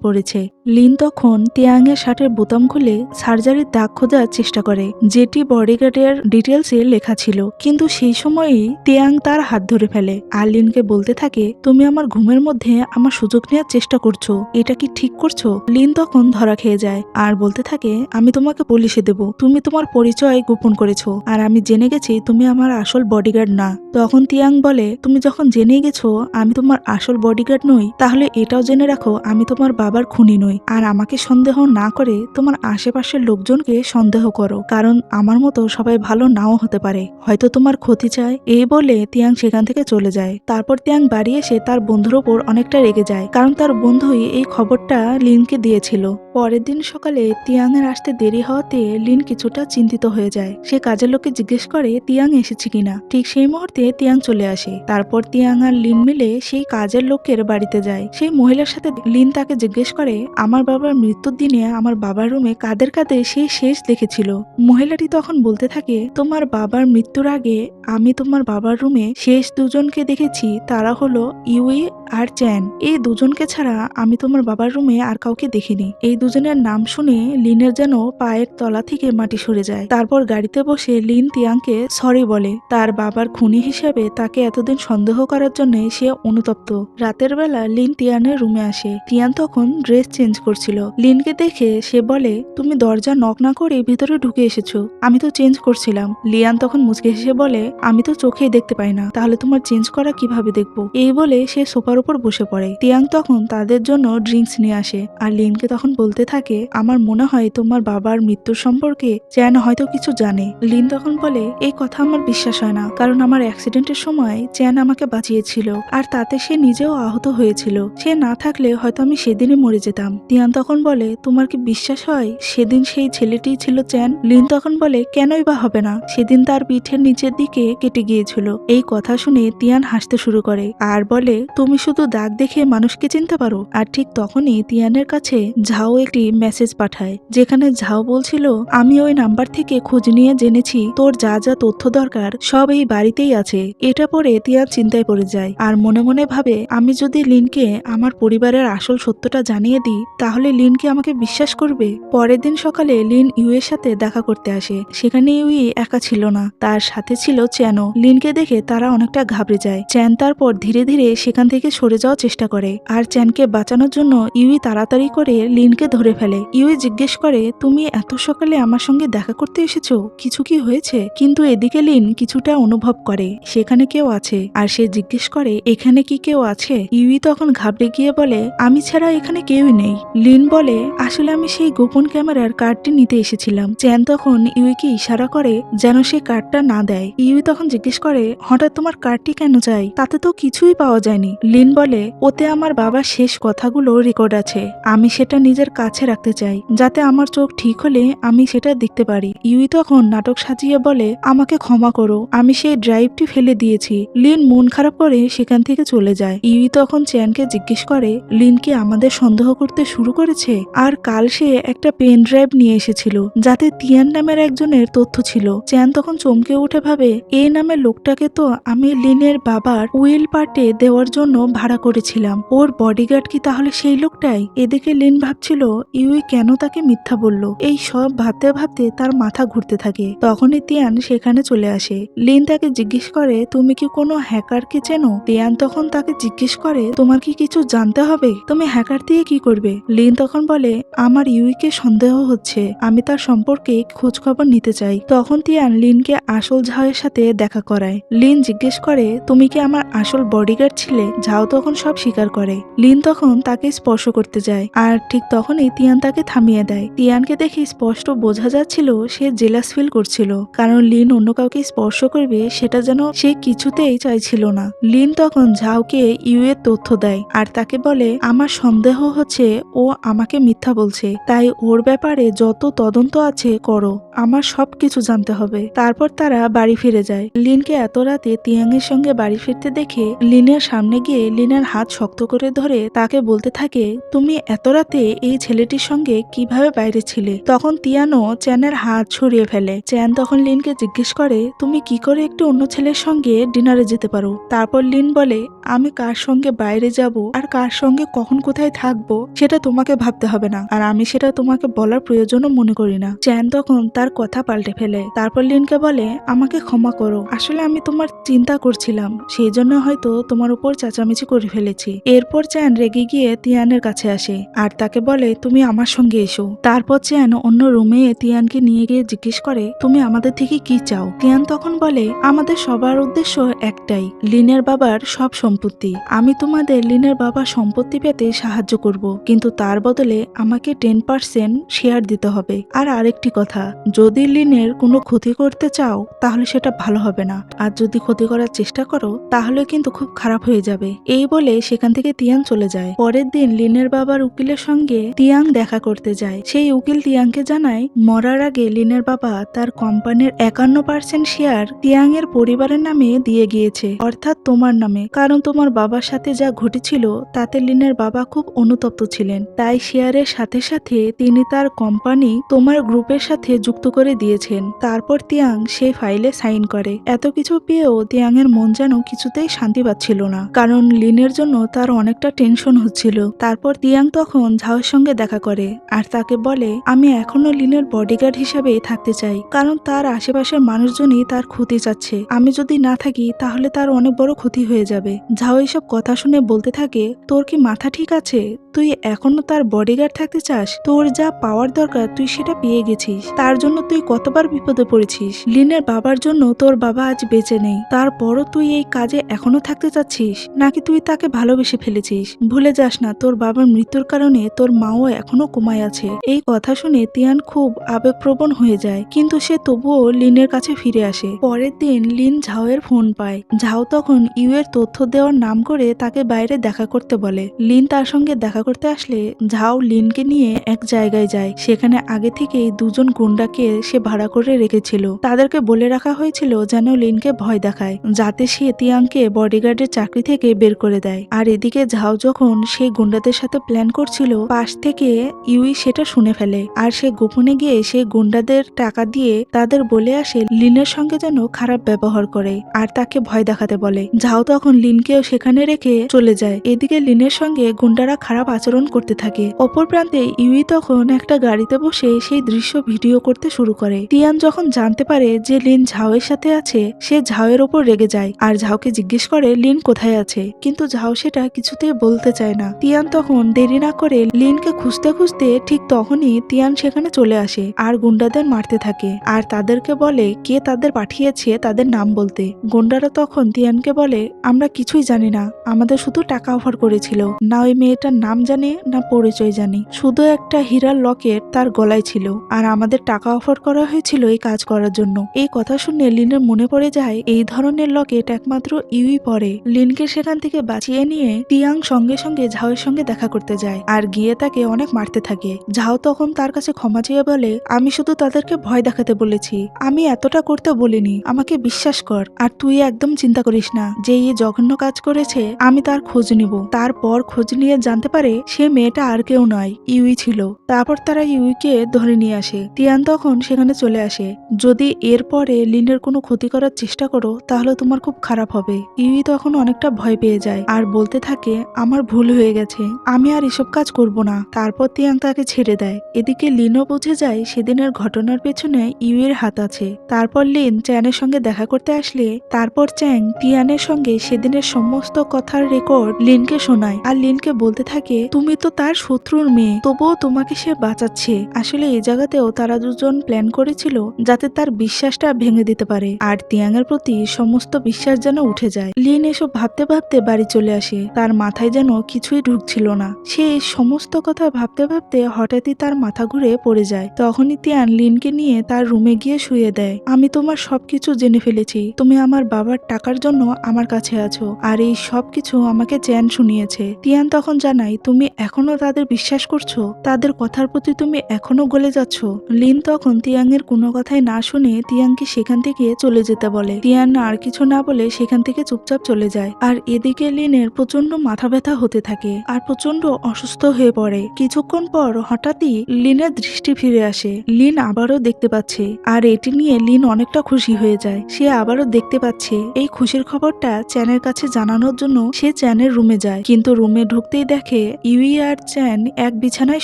পড়েছে। লিন তখন তিয়াং এর শার্টের বোতাম খুলে সার্জারির দাগ খোঁজার চেষ্টা করে, যেটি বডিগার্ডের ডিটেলসে লেখা ছিল। কিন্তু সেই সময়ই তিয়াং তার হাত ধরে ফেলে আর লিনকে বলতে থাকে, তুমি আমার ঘুমের মধ্যে আমার সুযোগ নেওয়ার চেষ্টা করছো, এটা কি ঠিক করছো? লিন তখন ধরা খেয়ে যায় আর বলতে থাকে, আমি তোমাকে পুলিশে দেব, তুমি তোমার পরিচয় গোপন করেছো আর আমি জেনে গেছি তুমি আমার আসল বডিগার্ড না। তখন তিয়াং বলে, তুমি যখন জেনে গেছো আমি তোমার আসল বডিগার্ড নই, তাহলে এটাও জেনে রাখো আমি তোমার বাবার খুনি নই। আর আমাকে সন্দেহ না করে তোমার আশেপাশের লোকজনকে সন্দেহ করো, কারণ আমার মতো সবাই ভালো নাও হতে পারে, হয়তো তোমার ক্ষতি চায়। এই বলে তিয়াং সেখান থেকে চলে যায়। তারপর তিয়াং বাড়ি এসে তার বন্ধুর ওপর অনেকটা রেগে যায়, কারণ তার বন্ধুই এই খবরটা লিনকে দিয়েছিল। পরের দিন সকালে তিয়াং এর আসতে দেরি হওয়াতে লিন কিছুটা চিন্তিত হয়ে যায়। সে কাজের লোককে জিজ্ঞেস করে তিয়াং এসেছে কিনা। ঠিক সেই মুহূর্তে তিয়াং চলে আসে। তারপর তিয়াং আর লিন মিলে সেই কাজের লোকের বাড়িতে যায়। সেই মহিলার সাথে লিন তাকে জিজ্ঞেস করে, আমার বাবার মৃত্যুর দিনে আমার বাবার রুমে কাদের কাদের সেই শেষ দেখেছিল। মহিলাটি তখন বলতে থাকে, তোমার বাবার মৃত্যুর আগে আমি তোমার বাবার রুমে শেষ দুজনকে দেখেছি, তারা হলো ইউই আর চ্যান। এই দুজনকে ছাড়া আমি তোমার বাবার রুমে আর কাউকে দেখিনি। এই দুজনের নাম শুনে লিনের যেন পায়ের তলা থেকে মাটি সরে যায়। তারপর গাড়িতে বসে লিন তিয়াংকে সরি বলে। তার বাবার খুনি হিসেবে তাকে এতদিন সন্দেহ করার জন্য সে অনুতপ্ত। রাতের বেলা লিন তিয়ানের রুমে আসে। তিয়ান তখন ড্রেস চেঞ্জ করছিল। লিনকে দেখে সে বলে, তুমি দরজা নক না করে ভিতরে ঢুকে এসেছো, আমি তো চেঞ্জ করছিলাম। লিয়ান তখন মুচকে হেসে বলে, আমি তো চোখেই দেখতে পাই না, তাহলে তোমার চেঞ্জ করা কিভাবে দেখবো? এই বলে সে সোফার উপর বসে পড়ে। তিয়াং তখন তাদের জন্য ড্রিঙ্কস নিয়ে আসে আর লিনকে তখন বলতে থাকে, আমার মনে হয় তোমার বাবার মৃত্যুর সম্পর্কে চ্যান হয়তো কিছু জানে। লিন তখন বলে, এই কথা আমার বিশ্বাস হয় না, কারণ আমার অ্যাক্সিডেন্টের সময় চ্যান আমাকে বাঁচিয়েছিল আর তাতে সে নিজেও আহত হয়েছিল। সে না থাকলে হয়তো আমি সেদিনই মরে যেতাম। তিয়ান তখন বলে, তোমার কি বিশ্বাস হয় সেদিন সেই ছেলেটি ছিল চ্যান? লিন তখন বলে, কেনই বা হবে না, সেদিন তার পিঠের নিচের দিকে কেটে গিয়েছিল। এই কথা শুনে তিয়ান হাসতে শুরু করে আর বলে, তুমি শুধু দাগ দেখে মানুষকে চিনতে পারো? আর ঠিক তখনই তিয়ানের কাছে ঝাও একটি মেসেজ পাঠায়, যেখানে ঝাও বলছিল, আমি ওই নাম্বার থেকে খোঁজ নিয়ে জেনেছি তোর যা যা তথ্য দরকার সব এই বাড়িতেই আছে। এটা পরে তিয়ান চিন্তায় পড়ে যায় আর মনে মনে ভাবে, আমি যদি লিনকে আমার পরিবারের আসল সত্যটা জানিয়ে দিই তাহলে লিন কি আমাকে বিশ্বাস করবে? পরের দিন সকালে লিন ইউয়ের সাথে দেখা করতে আসে। সেখানে ইউই একা ছিল না, তার সাথে ছিল চ্যানও। লিনকে দেখে তারা অনেকটা ঘাবড়ে যায়। চ্যান তারপর ধীরে ধীরে সেখান থেকে সরে যাওয়ার চেষ্টা করে আর চ্যানকে বাঁচানোর জন্য ইউই তাড়াতাড়ি করে লিনকে ধরে ফেলে। ইউই জিজ্ঞেস করে, তুমি এত সকালে আমার সঙ্গে দেখা করতে এসেছো, কিছু কি হয়েছে? কিন্তু এদিকে লিন কিছুটা অনুভব করে সেখানে কেউ আছে আর সে জিজ্ঞেস করে, এখানে কি কেউ আছে? ইউই তখন ঘাবড়ে গিয়ে বলে, আমি ছাড়া এখানে কেউই নেই। লিন বলে, আসলে আমি সেই গোপন ক্যামেরার কার্ডটি নিতে এসেছিলাম। চ্যান তখন ইউইকে ইশারা করে যেন সে কার্ডটা না দেয়। ইউই তখন জিজ্ঞেস করে, হঠাৎ তোমার কার্ডটি কেন চাই? তাতে তো কিছুই পাওয়া যায়নি। লিন বলে, ওতে আমার বাবার শেষ কথাগুলো রেকর্ড আছে, আমি সেটা নিজের কাছে রাখতে চাই, যাতে আমার চোখ ঠিক হলে আমি সেটা দেখতে পারি। ইউই তখন নাটক সাজিয়ে বলে, আমাকে ক্ষমা করো, আমি সেই ড্রাইভটি ফেলে দিয়েছি। লিন মন খারাপ করে সেখান থেকে চলে যায়। ইউই তখন চ্যানকে জিজ্ঞেস করে, লিন কি আমাদের সন্দেহ করতে শুরু করেছে? আর কাল সে একটা পেন ড্রাইভ নিয়ে এসেছিল যাতে তিয়ান নামের একজনের তথ্য ছিল। চ্যান তখন চমকে উঠে ভাবে, এই নামের লোকটাকে তো আমি লিনের বাবার উইল পার্টে দেওয়ার জন্য ভাড়া করেছিলাম, ওর বডিগার্ড কি তাহলে সেই লোকটাই? এদিকে লিন ভাবছিল ইউই কেন তাকে মিথ্যা বলল। এই সব ভাবতে ভাবতে তার মাথা ঘুরতে থাকে। তখনই তিয়ান সেখানে চলে আসে। লিন তাকে জিজ্ঞেস করে তুমি কি কোনো হ্যাকারকে চেনো? তিয়ান তখন তাকে জিজ্ঞেস করে তোমার কি কিছু জানতে হবে? তুমি হ্যাকার দিয়ে কি করবে? লিন তখন বলে আমার ইউইকে সন্দেহ হচ্ছে, আমি তার সম্পর্কে খোঁজ খবর নিতে চাই। তখন তিয়ান লিনকে আসল ঝাওয়ের সাথে দেখা করায়। লিন জিজ্ঞেস করে তুমি কি আমার আসল বডিগার্ড ছিলে? ঝাও তখন সব স্বীকার করে। লিন তখন তাকে স্পর্শ করতে যায়, আর ঠিক তখনই তিয়ান তাকে থামিয়ে দেয়। তিয়ানকে দেখে স্পষ্ট বোঝা যাচ্ছিল সে জেলাস ফিল করছিল, কারণ লিন অন্য কাউকে স্পর্শ করবে সেটা যেন সে কিছুতেই চাইছিল না। লিন তখন ঝাওকে ইউ এর তথ্য দেয় আর তাকে বলে আমার সন্দেহ হচ্ছে ও আমাকে মিথ্যা বলছে, তাই ওর ব্যাপারে যত তদন্ত আছে করো, আমার সবকিছু জানতে হবে। তারপর তারা বাড়ি ফিরে যায়। লিনকে এত রাতে তিয়াংয়ের সঙ্গে বাড়ি ফিরতে দেখে লিনের সামনে গিয়ে লিনের হাত শক্ত করে ধরে তাকে বলতে থাকে তুমি এত রাতে এই ছেলেটির সঙ্গে কিভাবে বাইরে ছিলে? তখন তিয়ানো চ্যানের হাত সরিয়ে ফেলে। চ্যান তখন লিনকে জিজ্ঞেস করে তুমি কি করে একটু অন্য ছেলের সঙ্গে ডিনারে যেতে পারো? তারপর লিন বলে আমি কার সঙ্গে বাইরে যাব আর কার সঙ্গে কখন কোথায় থাকবো সেটা তোমাকে ভাবতে হবে না, আর আমি সেটা তোমাকে বলার প্রয়োজনও মনে করি না। চ্যান তখন তার কথা পাল্টে ফেলে। তারপর লিনকে বলে আমাকে ক্ষমা করো, আসলে আমি তোমার চিন্তা করছিলাম, সেই জন্য হয়তো তোমার উপর চেঁচামেচি করে ফেলেছি। এরপর চ্যান রেগে গিয়ে তিয়ানের কাছে আসে আর তাকে বলে তুমি আমার সঙ্গে এসো। তারপর চ্যান অন্য রুমে তিয়ানকে নিয়ে গিয়ে জিজ্ঞেস করে তুমি আমাদের থেকে কি চাও? তিয়ান তখন বলে আমাদের সবার উদ্দেশ্য একটাই, লিনের বাবার সব সম্পত্তি। আমি তোমাদের লিনের বাবার সম্পত্তি পেতে সাহায্য করব, কিন্তু তার বদলে আমাকে 10% শেয়ার দিতে হবে। আর আরেকটি কথা, যদি লিনের কোনো ক্ষতি করতে চাও তাহলে সেটা ভালো হবে না, আর যদি ক্ষতি করার চেষ্টা করো তাহলে কিন্তু খুব খারাপ হয়ে যাবে। এই বলে সেখান থেকে তিয়াং চলে যায়। পরের দিন লিনের বাবার উকিলের সঙ্গে তিয়াং দেখা করতে যায়। সেই উকিল তিয়াংকে জানায় মরার আগে লিনের বাবা তার কোম্পানির 51% শেয়ার তিয়াং এর পরিবারের নামে দিয়ে গিয়েছে, অর্থাৎ তোমার নামে, কারণ তোমার বাবার সাথে যা ঘটেছিল তাতে লিনের বাবা খুব অনুতপ্ত ছিলেন, তাই শেয়ারের সাথে সাথে তিনি তার কোম্পানি তোমার গ্রুপের সাথে যুক্ত করে দিয়েছেন। তারপর তিয়াং সেই ফাইলে সাইন করে। এত কিছু পেয়েও তিয়াং এর মন যেন কিছুতেই শান্তি পাচ্ছিল না, কারণ লিনের জন্য তার অনেকটা টেনশন হচ্ছিল। তারপর তিয়াং তখন ঝাওয়ের সঙ্গে দেখা করে আর তাকে বলে আমি এখনো লিনের বডিগার্ড হিসেবে থাকতে চাই, কারণ তার আশেপাশের মানুষজনই তার ক্ষতি চাচ্ছে, আমি যদি না থাকি তাহলে তার অনেক বড় ক্ষতি হয়ে যাবে। ঝাও এইসব কথা শুনে বলতে থাকে তোর কি মাথা ঠিক আছে? তুই এখনো তার বডিগার্ড থাকতে চাস? তোর যা পাওয়ার দরকার তুই সেটা পেয়ে গেছিস, তার জন্য তুই কতবার বিপদে পড়েছিস। লিনের বাবার জন্য তোর বাবা আজ বেঁচে নেই, তারপরও তুই এই কাজে এখনো থাকতে চাচ্ছিস, নাকি তুই তাকে ভালোবেসে ফেলেছিস? ভুলে যাস না তোর বাবার মৃত্যুর কারণে তোর মাও এখনো কোমায় আছে। এই কথা শুনে তিয়ান খুব আবেগপ্রবণ হয়ে যায়, কিন্তু সে তবুও লিনের কাছে ফিরে আসে। পরের দিন লিন ঝাওয়ের ফোন পায়। ঝাও তখন ইউ এর তথ্য দেওয়ার নাম করে তাকে বাইরে দেখা করতে বলে। লিন তার সঙ্গে দেখা করতে আসলে ঝাও লিনকে নিয়ে এক জায়গায় যায়। সেখানে আগে থেকেই দুজন গুন্ডাকে সে ভাড়া করে রেখেছিল। তাদেরকে বলে রাখা হয়েছিল যেন লিনকে ভয় দেখায়, যাতে সে তিয়াংকে বডিগার্ডের চাকরি থেকে বের করে দেয়। আর এদিকে ঝাও যখন সেই গুন্ডাদের সাথে প্ল্যান করছিল, পাশ থেকে ইউই সেটা শুনে ফেলে আর সে গোপনে গিয়ে সেই গুন্ডাদের টাকা দিয়ে তাদের বলে আসে লিনের সঙ্গে যেন খারাপ ব্যবহার করে আর তাকে ভয় দেখাতে বলে। ঝাও তখন লিনকেও সেখানে রেখে চলে যায়। এদিকে লিনের সঙ্গে গুন্ডারা খারাপ আচরণ করতে থাকে। অপর প্রান্তে ইউই তখন একটা গাড়িতে বসে সেই দৃশ্য ভিডিও করতে শুরু করে। তিয়ান যখন জানতে পারে যে লিন ঝাওয়ের সাথে আছে, সে ঝাওয়ের ওপর রেগে যায় আর ঝাওকে জিজ্ঞেস করে লিন কোথায় আছে, কিন্তু ঝাও সেটা কিছুতেই বলতে চায় না। তিয়ান তখন দেরি না করে লিনকে খুঁজতে খুঁজতে ঠিক তখনই তিয়ান সেখানে চলে আসে আর গুন্ডাদের মারতে থাকে আর তাদেরকে বলে কে তাদের পাঠিয়েছে তাদের নাম বলতে। গুন্ডারা তখন তিয়ানকে বলে আমরা কিছুই জানি না, আমাদের শুধু টাকা অফার করেছিল, না ওই মেয়েটার নাম জানি না পরিচয় জানি, শুধু একটা হীরার লকেট তার গলায় ছিল আর আমাদের টাকা অফার করা হয়েছিল এই কাজ করার জন্য। এই কথা শুনে লিনের মনে পড়ে যায় এই ধরনের লকেট একমাত্র ইউই পরে। লিনকে সেখান থেকে বাঁচিয়ে নিয়ে তিয়াং সঙ্গে সঙ্গে ঝাওয়ের সঙ্গে দেখা করতে যায় আর গিয়ে তাকে অনেক মারতে থাকে। ঝাও তখন তার কাছে ক্ষমা চেয়ে বলে আমি শুধু তাদেরকে ভয় দেখাতে বলেছি, আমি এতটা করতে বলিনি, আমাকে বিশ্বাস কর, আর তুই একদম চিন্তা করিস না যে এই জঘন্য কাজ করেছে আমি তার খোঁজ নিব। তারপর খোঁজ নিয়ে জানতে পারে সে মেয়েটা আর কেউ নয়, ইউই ছিল। তারপর তারা ইউইকে ধরে নিয়ে আসে। তিয়ান তখন সেখানে চলে আসে। যদি এরপরে লিনের কোনো ক্ষতি করার করার চেষ্টা করো তাহলে তোমার খুব খারাপ হবে। ইউই তখন অনেকটা ভয় পেয়ে যায় আর বলতে থাকে আমার ভুল হয়ে গেছে, আমি আর এসব কাজ করব না। তারপর তিয়াং তাকে ছেড়ে দেয়। এদিকে লিনও বুঝে যায় সেদিনের ঘটনার পেছনে ইউইর হাত আছে। তারপর লিন চ্যানের সঙ্গে দেখা করতে আসলে তারপর চ্যাং তিয়ানের সঙ্গে সেদিনের সমস্ত কথার রেকর্ড লিনকে শোনায় আর লিনকে বলতে থাকে তুমি তো তার শত্রুর মেয়ে, তবুও তোমাকে সে বাঁচাচ্ছে। আসলে এই জায়গাতেও তারা দুজন প্ল্যান করেছিল যাতে তার বিশ্বাসটা ভেঙে দিতে পারে আর তিয়াং এর প্রতি সমস্ত বিশ্বাস যেন উঠে যায়। লিন এসব ভাবতে ভাবতে বাড়ি চলে আসে। তার মাথায় যেন কিছুই ঢুকছিল না। সে এই সমস্ত কথা ভাবতে ভাবতে হঠাৎই তার মাথা ঘুরে পড়ে যায়। তখনই তিয়ান লিনকে নিয়ে তার রুমে গিয়ে শুয়ে দেয়। আমি তোমার সবকিছু জেনে ফেলেছি, তুমি আমার বাবার টাকার জন্য আমার কাছে আছো আর এই সবকিছু আমাকে চ্যান শুনিয়েছে। তিয়ান তখন জানাই তুমি এখনো তাদের বিশ্বাস করছো, তাদের কথার প্রতি তুমি এখনো গলে যাচ্ছ। লিন তখন তিয়াং এর কোনো কথাই না শুনে তিয়াংকে সেখান থেকে চলে যেতে বলে। তিয়ান আর কিছু না বলে সেখান থেকে চুপচাপ চলে যায়। আর এদিকে লিনের প্রচন্ড মাথা ব্যথা হতে থাকে আর প্রচন্ড অসুস্থ হয়ে পড়ে। কিছুক্ষণ পর হঠাৎই লিনের দৃষ্টি ফিরে আসে। লিন আবারও দেখতে পাচ্ছে আর এটি নিয়ে লিন অনেকটা খুশি হয়ে যায়। সে আবারও দেখতে পাচ্ছে। এই খুশির খবরটা চ্যানের কাছে জানানোর জন্য সে চ্যানের রুমে যায়, কিন্তু রুমে ঢুকতেই দেখে ইউই আর চ্যান এক বিছানায়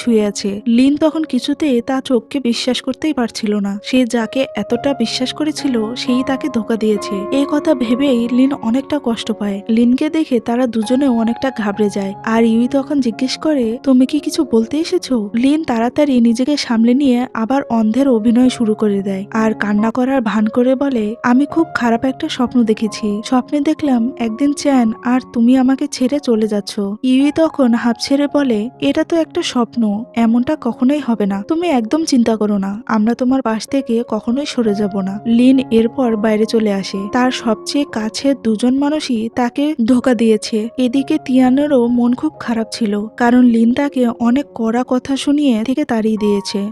শুয়ে আছে। লিন তখন কিছুতেই তার চোখকে বিশ্বাস করতেই পারছিল না। সে যাকে এতটা বিশ্বাস করেছিল সেই তাকে ধোকা দিয়েছে। এই কথা ভেবেই লিন অনেকটা কষ্ট পায়। লিনকে দেখে তারা দুজনেও অনেকটা ঘাবড়ে যায় আর ইউই তখন জিজ্ঞেস করে তুমি কি কিছু বলতে এসেছো? লিন তাড়াতাড়ি নিজেকে সামলে নিয়ে আবার অন্ধের অভিনয় শুরু করে দেয় আর কান্না করার ভান করে বলে আমি খুব খারাপ একটা স্বপ্ন দেখেছি। স্বপ্নে দেখলাম একদিন চ্যান আর তুমি আমাকে ছেড়ে চলে যাচ্ছ। ইউই তখন হাঁপ ছেড়ে বলে এটা তো একটা স্বপ্ন, এমনটা কখনোই হবে না, তুমি একদম চিন্তা করো না, আমরা তোমার পাশ থেকে কখনোই সরে যাব না। লিন এরপর বাইরে চলে আসে। তার সবচেয়ে কাছের দুজন মানুষই তাকে ধোকা দিয়েছে। এদিকে তিয়ানেরও মন খুব খারাপ ছিল, কারণ লিন তাকে অনেক কড়া কথা শুনিয়ে থেকে তাড়িয়ে দিয়েছে।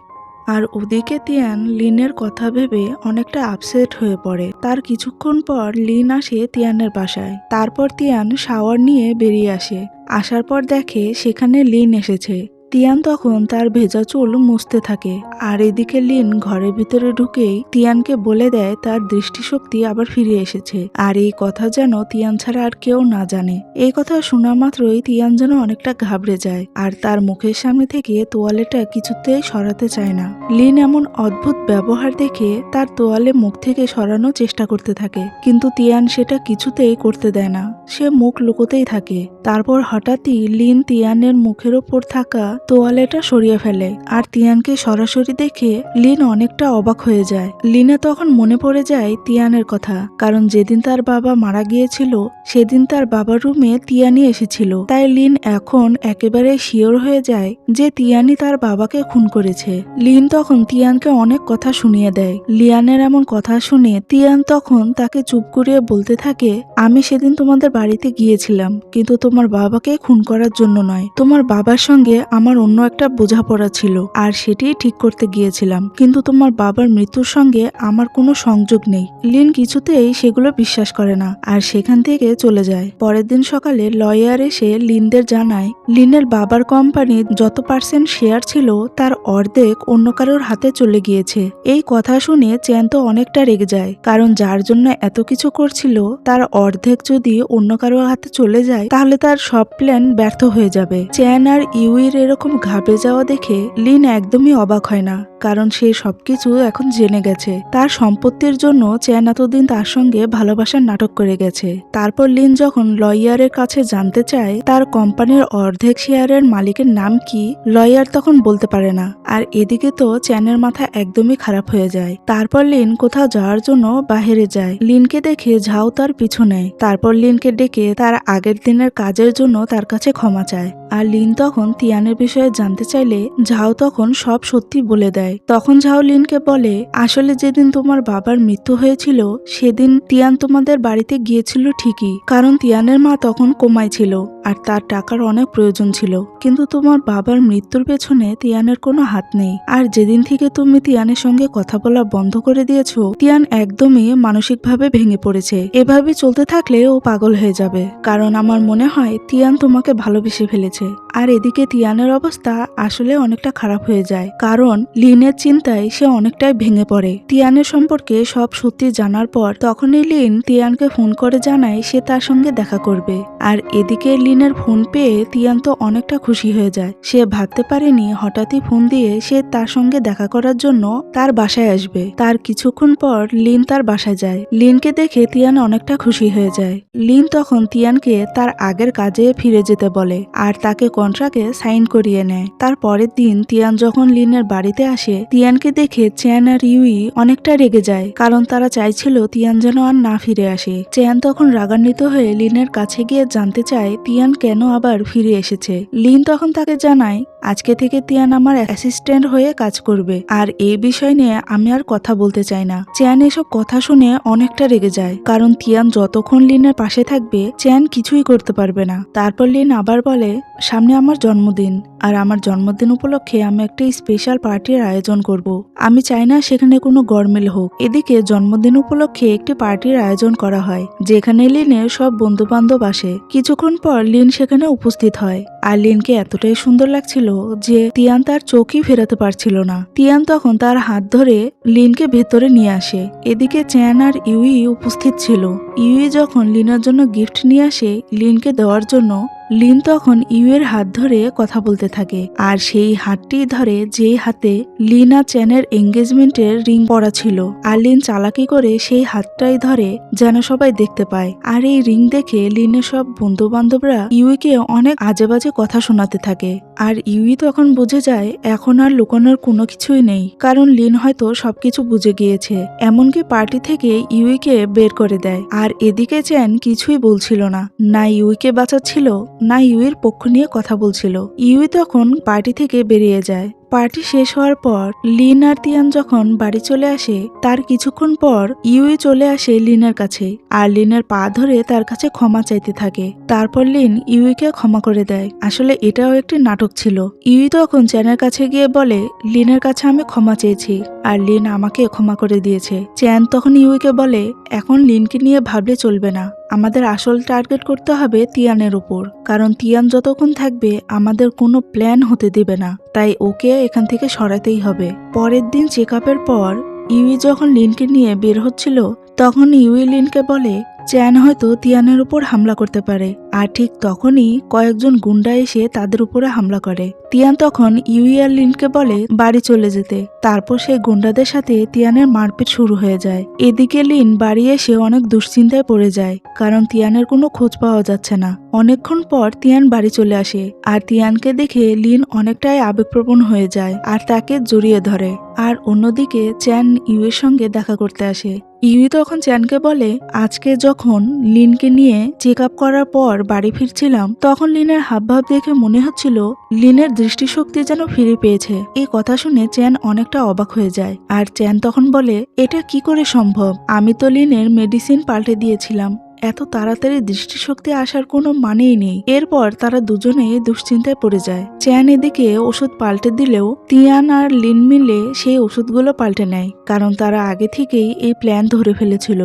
আর ওদিকে তিয়ান লিনের কথা ভেবে অনেকটা আপসেট হয়ে পড়ে। তার কিছুক্ষণ পর লিন আসে তিয়ানের বাসায়। তারপর তিয়ান শাওয়ার নিয়ে বেরিয়ে আসে। আসার পর দেখে সেখানে লিন এসেছে। তিয়ান তখন তার ভেজা চুল মুছতে থাকে আর এদিকে লিন ঘরের ভিতরে ঢুকেই তিয়ানকে বলে দেয় তার দৃষ্টিশক্তি আবার ফিরে এসেছে আর এই কথা যেন তিয়ান ছাড়া আর কেউ না জানে। এই কথা শোনা মাত্রই তিয়ান যেন অনেকটা ঘাবড়ে যায় আর তার মুখের সামনে থেকে তোয়ালেটা কিছুতেই সরাতে চায় না। লিন এমন অদ্ভুত ব্যবহার দেখে তার তোয়ালে মুখ থেকে সরানোর চেষ্টা করতে থাকে, কিন্তু তিয়ান সেটা কিছুতেই করতে দেয় না। সে মুখ লুকোতেই থাকে। তারপর হঠাৎই লিন তিয়ানের মুখের ওপর থাকা তোয়ালেটা সরিয়ে ফেলে আর তিয়ানকে সরাসরি দেখে লিন অনেকটা অবাক হয়ে যায়। লিনে তখন মনে পড়ে যায় তিয়ানের কথা, কারণ যেদিন তার বাবা মারা গিয়েছিল সেদিন তার বাবার রুমে তিয়ানি এসেছিল। তাই লিন এখন একেবারে শিওর হয়ে যায় যে তিয়ানি তার বাবাকে খুন করেছে। লিন তখন তিয়ানকে অনেক কথা শুনিয়ে দেয়। লিয়ানের এমন কথা শুনে তিয়ান তখন তাকে চুপ করিয়ে বলতে থাকে আমি সেদিন তোমাদের বাড়িতে গিয়েছিলাম, কিন্তু তোমার বাবাকে খুন করার জন্য নয়। তোমার বাবার সঙ্গে আমার অন্য একটা বোঝাপড়া ছিল আর সেটি ঠিক করতে গিয়েছিলাম, কিন্তু তোমার বাবার মৃত্যুর সঙ্গে আমার কোনো সংযোগ নেই। লিন কিছুতেই সেগুলো বিশ্বাস করে না আর সেখান থেকে চলে যায়। পরের দিন সকালে লয়ার এসে লিনদের জানায় লিনের বাবার কোম্পানির যত % শেয়ার ছিল তার অর্ধেক অন্য কারোর হাতে চলে গিয়েছে। এই কথা শুনে চ্যান তো অনেকটা রেগে যায়, কারণ যার জন্য এত কিছু করছিল তার অর্ধেক যদি অন্য কারোর হাতে চলে যায় তাহলে তার সব প্ল্যান ব্যর্থ হয়ে যাবে। চ্যান আর ইউইর এরকম ঘাবড়ে যাওয়া দেখে লিন একদমই অবাক হয় না, কারণ সে সবকিছু এখন জেনে গেছে। তার সম্পত্তির জন্য চ্যান এতদিন তার সঙ্গে ভালোবাসার নাটক করে গেছে। তারপর লিন যখন লয়ারের কাছে জানতে চায় তার কোম্পানির অর্ধেক শেয়ারের মালিকের নাম কি, লয়ার তখন বলতে পারে না। আর এদিকে তো চ্যানের মাথা একদমই খারাপ হয়ে যায়। তারপর লিন কোথাও যাওয়ার জন্য বাহিরে যায়। লিনকে দেখে ঝাও তার পিছু নেয়। তারপর লিনকে ডেকে তার আগের দিনের কাজের জন্য তার কাছে ক্ষমা চায়। আর লিন তখন তিয়ানের বিষয়ে জানতে চাইলে ঝাও তখন সব সত্যি বলে দেয়। তখন ঝাও লিনকে বলে আসলে যেদিন তোমার বাবার মৃত্যু হয়েছিল সেদিন তিয়ান তোমাদের বাড়িতে গিয়েছিল ঠিকই, কারণ তিয়ানের মা তখন কোমায় ছিল আর তার টাকার অনেক প্রয়োজন ছিল, কিন্তু তোমার বাবার মৃত্যুর পেছনে তিয়ানের কোনো হাত নেই। আর যেদিন থেকে তুমি তিয়ানের সঙ্গে কথা বলা বন্ধ করে দিয়েছো তিয়ান একদমই মানসিকভাবে ভেঙে পড়েছে। এভাবে চলতে থাকলে ও পাগল হয়ে যাবে, কারণ আমার মনে হয় তিয়ান তোমাকে ভালোবেসে ফেলেছে। আসে। আর এদিকে তিয়ানের অবস্থা আসলে অনেকটা খারাপ হয়ে যায়, কারণ লিনের চিন্তায় সে অনেকটাই ভেঙে পড়ে। তিয়ানের সম্পর্কে সব সত্যি জানার পর তখনই লিন তিয়ানকে ফোন করে জানায় সে তার সঙ্গে দেখা করবে। আর এদিকে লিনের ফোন পেয়ে তিয়ান তো অনেকটা খুশি হয়ে যায়। সে ভাবতে পারেনি হঠাৎই ফোন দিয়ে সে তার সঙ্গে দেখা করার জন্য তার বাসায় আসবে। তার কিছুক্ষণ পর লিন তার বাসায় যায়। লিনকে দেখে তিয়ান অনেকটা খুশি হয়ে যায়। লিন তখন তিয়ানকে তার আগের কাজে ফিরে যেতে বলে আর তাকে কন্ট্রাক্টে সাইন করিয়ে নেয়। তার পরের দিন তিয়ান যখন লিনের বাড়িতে আসে, তিয়ানকে দেখে চ্যান আর ইউই অনেকটা রেগে যায়, কারণ তারা চাইছিল তিয়ান যেন আর না ফিরে আসে। চ্যান তখন রাগান্বিত হয়ে লিনের কাছে গিয়ে জানতে চায় তিয়ান কেন আবার ফিরে এসেছে। লিন তখন তাকে জানায় আজকে থেকে তিয়ান আমার অ্যাসিস্ট্যান্ট হয়ে কাজ করবে, আর এই বিষয় নিয়ে আমি আর কথা বলতে চাই না। চ্যান এসব কথা শুনে অনেকটা রেগে যায়, কারণ তিয়ান যতক্ষণ লিনের পাশে থাকবে চ্যান কিছুই করতে পারবে না। তারপর লিন আবার বলে সামনে আমার জন্মদিন, আর আমার জন্মদিন উপলক্ষে আমি একটা স্পেশাল পার্টির আয়োজন করব। আমি চাই না সেখানে কোনো গরমিল হোক। এদিকে জন্মদিন উপলক্ষে একটি পার্টির আয়োজন করা হয়, যেখানে লিনের সব বন্ধু বান্ধব আসে। কিছুক্ষণ পর লিন সেখানে উপস্থিত হয়, আর লিনকে এতটাই সুন্দর লাগছিল যে তিয়ান তার চোখই ফেরাতে পারছিল না। তিয়ান তখন তার হাত ধরে লিনকে ভেতরে নিয়ে আসে। এদিকে চ্যান আর ইউই উপস্থিত ছিল। ইউই যখন লিনের জন্য গিফট নিয়ে আসে লিনকে দেওয়ার জন্য, লিন তখন ইউয়ের হাত ধরে কথা বলতে থাকে, আর সেই হাতটি ধরে যেই হাতে লিন আর চ্যানের এঙ্গেজমেন্টের রিং পরা ছিল। আর লিন চালাকি করে সেই হাতটাই ধরে যেন সবাই দেখতে পায়। আর এই রিং দেখে লিনের সব বন্ধু বান্ধবরা ইউইকে অনেক আজে বাজে কথা শোনাতে থাকে। আর ইউই তখন বুঝে যায় এখন আর লুকানোর কোনো কিছুই নেই, কারণ লিন হয়তো সবকিছু বুঝে গিয়েছে। এমনকি পার্টি থেকে ইউইকে বের করে দেয়। আর এদিকে চ্যান কিছুই বলছিল না, না ইউইকে বাঁচাচ্ছিল না ইউইর পক্ষ নিয়ে কথা বলছিল। ইউই তখন পার্টি থেকে বেরিয়ে যায়। পার্টি শেষ হওয়ার পর লিন আর তিয়ান যখন বাড়ি চলে আসে, তার কিছুক্ষণ পর ইউই চলে আসে লিনের কাছে, আর লিনের পা ধরে তার কাছে ক্ষমা চাইতে থাকে। তারপর লিন ইউইকে ক্ষমা করে দেয়। আসলে এটাও একটি নাটক ছিল। ইউই তখন চ্যানের কাছে গিয়ে বলে লিনের কাছে আমি ক্ষমা চেয়েছি, আর লিন আমাকে ক্ষমা করে দিয়েছে। চ্যান তখন ইউইকে বলে এখন লিনকে নিয়ে ভাবলে চলবে না, আমাদের আসল টার্গেট করতে হবে তিয়ানের উপর, কারণ তিয়ান যতক্ষণ থাকবে আমাদের কোনো প্ল্যান হতে দেবে না, তাই ওকে এখান থেকে সরাতেই হবে। পরের দিন চেক আপের পর ইউই যখন লিনকে নিয়ে বের হচ্ছিল, তখন ইউই লিনকে বলে চ্যান হয়তো তিয়ানের উপর হামলা করতে পারে। আর ঠিক তখনই কয়েকজন গুন্ডা এসে তাদের উপরে হামলা করে। তিয়ান তখন ইউই আর লিনকে বলে বাড়ি চলে যেতে। তারপর সেই গুন্ডাদের সাথে তিয়ানের মারপিট শুরু হয়ে যায়। এদিকে লিন বাড়ি এসে অনেক দুশ্চিন্তায় পড়ে যায়, কারণ তিয়ানের কোনো খোঁজ পাওয়া যাচ্ছে না। অনেকক্ষণ পর তিয়ান বাড়ি চলে আসে, আর তিয়ানকে দেখে লিন অনেকটাই আবেগপ্রবণ হয়ে যায় আর তাকে জড়িয়ে ধরে। আর অন্যদিকে চ্যান ইউয়ের সঙ্গে দেখা করতে আসে। ইউই তখন চ্যানকে বলে আজকে যখন লিনকে নিয়ে চেক আপ করার পর বাড়ি ফিরছিলাম, তখন লিনের হাবভাব দেখে মনে হচ্ছিল লিনের দৃষ্টিশক্তি যেন ফিরে পেয়েছে। এই কথা শুনে চ্যান অনেকটা অবাক হয়ে যায়। আর চ্যান তখন বলে এটা কি করে সম্ভব, আমি তো লিনের মেডিসিন পাল্টে দিয়েছিলাম, এত তাড়াতাড়ি দৃষ্টিশক্তি আসার কোনো মানেই নেই। এরপর তারা দুজনে দুশ্চিন্তায় পড়ে যায়। চ্যান এদিকে ওষুধ পাল্টে দিলেও তিয়ান আর লিন মিলে সেই ওষুধগুলো পাল্টে নেয়, কারণ তারা আগে থেকেই এই প্ল্যান ধরে ফেলেছিল।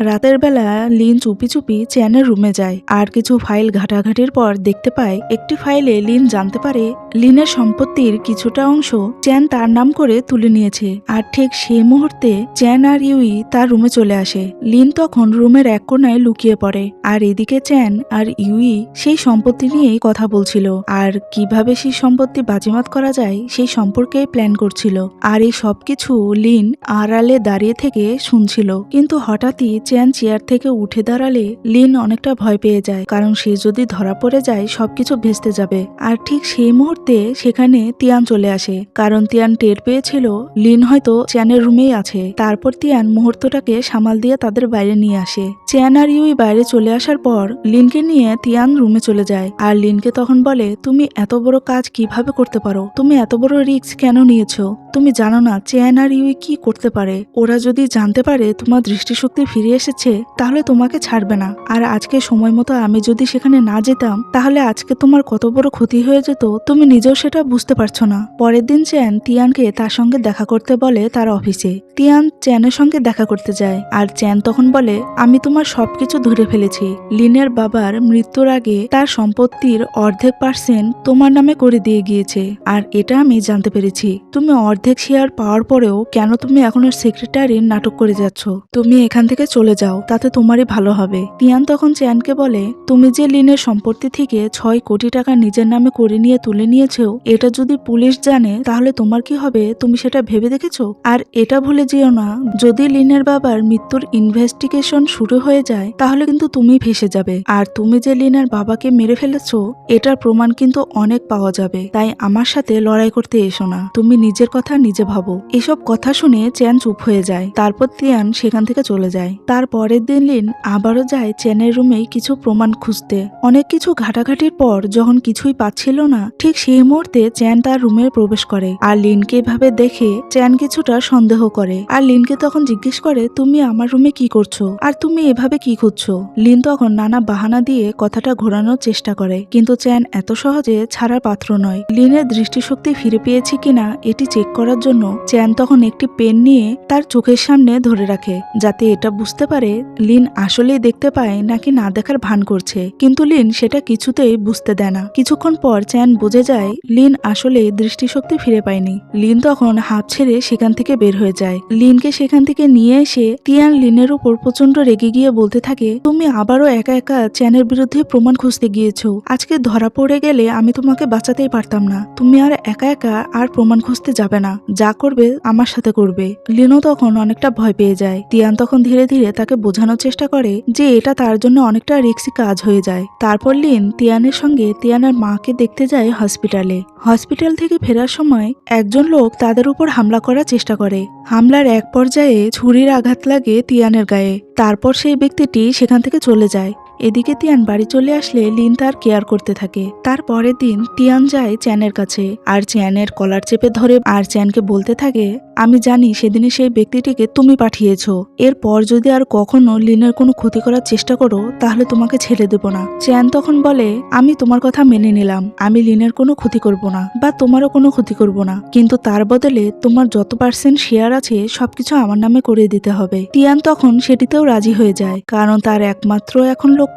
রাতের বেলা লিন চুপি চুপি চ্যানের রুমে যায়, আর কিছু ফাইল ঘাটাঘাটির পর দেখতে পায় একটি ফাইলে লিন জানতে পারে লিনের সম্পত্তির কিছুটা অংশ চ্যান তার নাম করে তুলে নিয়েছে। আর ঠিক সেই মুহূর্তে চ্যান আর ইউই তার রুমে চলে আসে। লিন তখন রুমের এক কোণায় লুকিয়ে পড়ে, আর এদিকে চ্যান আর ইউই সেই সম্পত্তি নিয়েই কথা বলছিল, আর কিভাবে সেই সম্পত্তি বাজিমাত করা যায় সেই সম্পর্কে প্ল্যান করছিল। আর এই সবকিছু লিন আড়ালে দাঁড়িয়ে থেকে শুনছিল। কিন্তু হঠাৎই চ্যান চেয়ার থেকে উঠে দাঁড়ালে লিন অনেকটা ভয় পেয়ে যায়, কারণ সে যদি ধরা পড়ে যায় সবকিছু ভেস্তে যাবে। আর ঠিক সেই মুহূর্তে সেখানে তিয়ান চলে আসে, কারণ তিয়ান টের পেয়েছিল লিন হয়তো চ্যানের রুমেই আছে। তারপর তিয়ান মুহূর্তটাকে সামাল দিয়ে তাদের বাইরে নিয়ে আসে। চ্যান আর ইউই বাইরে চলে আসার পর লিনকে নিয়ে তিয়ান রুমে চলে যায়, আর লিনকে তখন বলে তুমি এত বড় কাজ কিভাবে করতে পারো, তুমি এত বড় রিস্ক কেন নিয়েছো, তুমি জানো না চ্যান আর ইউই কি করতে পারে, ওরা যদি জানতে পারে তোমার দৃষ্টিশক্তি ফিরে ফিরে এসেছে তাহলে তোমাকে ছাড়বে না। আর আজকে সময় মতো আমি যদি সেখানে না যেতাম তাহলে আজকে তোমার কত বড় ক্ষতি হয়ে যেত তুমি নিজেও সেটা বুঝতে পারছো না। পরের দিন চ্যান তিয়ানকে তার সঙ্গে দেখা করতে বলে তার অফিসে। তিয়ান চ্যানের সঙ্গে দেখা করতে যায় আর চ্যান তখন বলে, আমি তোমার সবকিছু ধরে ফেলেছি। লিনের বাবার মৃত্যুর আগে তার সম্পত্তির অর্ধেক % তোমার নামে করে দিয়ে গিয়েছে আর এটা আমি জানতে পেরেছি। তুমি অর্ধেক শেয়ার পাওয়ার পরেও কেন তুমি এখনো সেক্রেটারির নাটক করে যাচ্ছ? তুমি এখান থেকে চলে যাও, তাতে তোমারই ভালো হবে। তিয়ান তখন চ্যানকে বলে, তুমি যে লিনের সম্পত্তি থেকে 6 কোটি টাকা নিজের নামে করে নিয়ে তুলে নিয়েছো, এটা যদি পুলিশ জানে তাহলে তোমার কি হবে তুমি সেটা ভেবে দেখেছো? আর এটা ভুলে যেও না, যদি লিনের বাবার মৃত্যুর ইনভেস্টিগেশন শুরু হয়ে যায় তাহলে কিন্তু তুমি ফেসে যাবে। আর তুমি যে লিনের বাবাকে মেরে ফেলেছো এটার প্রমাণ কিন্তু অনেক পাওয়া যাবে। তাই আমার সাথে লড়াই করতে এসো না, তুমি নিজের কথা নিজে ভাবো। এসব কথা শুনে চ্যান চুপ হয়ে যায়। তারপর তিয়ান সেখান থেকে চলে যায়। তার পরের দিন লিন আবারও যায় চ্যানের রুমে কিছু প্রমাণ খুঁজতে। অনেক কিছু ঘাটাঘাটির পর যখন কিছুই পাচ্ছিল না, ঠিক সেই মুহূর্তে চ্যান তার রুমে প্রবেশ করে আর লিনকে এভাবে দেখে চ্যান কিছুটা সন্দেহ করে। আর লিনকে তখন জিজ্ঞেস করে, তুমি আমার রুমে কি করছো আর তুমি এভাবে কি খুঁজছো? লিন তখন নানা বাহানা দিয়ে কথাটা ঘোরানোর চেষ্টা করে, কিন্তু চ্যান এত সহজে ছাড়ার পাত্র নয়। লিনের দৃষ্টিশক্তি ফিরে পেয়েছে কিনা এটি চেক করার জন্য চ্যান তখন একটি পেন নিয়ে তার চোখের সামনে ধরে রাখে, যাতে এটা বুঝতে পারে লিন আসলেই দেখতে পায় নাকি না দেখার ভান করছে। কিন্তু লিন সেটা কিছুতেই বুঝতে দেয় না। কিছুক্ষণ পর চ্যান বুঝে যায় লিন আসলে দৃষ্টিশক্তি ফিরে পায়নি। লিন তখন হাঁপ ছেড়ে সেখান থেকে বের হয়ে যায়। লিনকে সেখান থেকে নিয়ে এসে তিয়ান লিনের উপর প্রচন্ড রেগে গিয়ে বলতে থাকে, তুমি আবারও একা একা চ্যানের বিরুদ্ধে প্রমাণ খুঁজতে গিয়েছো। আজকে ধরা পড়ে গেলে আমি তোমাকে বাঁচাতেই পারতাম না। তুমি আর একা একা আর প্রমাণ খুঁজতে যাবে না, যা করবে আমার সাথে করবে। লিনও তখন অনেকটা ভয় পেয়ে যায়। তিয়ান তখন ধীরে ধীরে তাকে বোঝানোর চেষ্টা করে যে এটা তার জন্য অনেকটা রিস্কি কাজ হয়ে যায়। তারপর লিন তিয়ানের সঙ্গে তিয়ানের মাকে দেখতে যায় হসপিটালে। হসপিটাল থেকে ফেরার সময় একজন লোক তাদের উপর হামলা করার চেষ্টা করে। হামলার এক পর্যায়ে ছুরির আঘাত লাগে তিয়ানের গায়ে। তারপর সেই ব্যক্তিটি সেখান থেকে চলে যায়। এদিকে তিয়ান বাড়ি চলে আসলে লিন তার কেয়ার করতে থাকে। তার পরের দিন তিয়ান যায় চ্যানের কাছে আর চ্যানের কলার চেপে ধরে আর চ্যানকে বলতে থাকে, আমি জানি সেদিনে সেই ব্যক্তিটিকে তুমি পাঠিয়েছো। এরপর যদি আর কখনো লিনের কোনো ক্ষতি করার চেষ্টা করো তাহলে তোমাকে ছেড়ে দেব না। চ্যান তখন বলে, আমি তোমার কথা মেনে নিলাম, আমি লিনের কোনো ক্ষতি করব না বা তোমারও কোনো ক্ষতি করব না, কিন্তু তার বদলে তোমার যত % শেয়ার আছে সবকিছু আমার নামে করে দিতে হবে। তিয়ান তখন সেটিতেও রাজি হয়ে যায়, কারণ তার একমাত্র এখন লক্ষ্য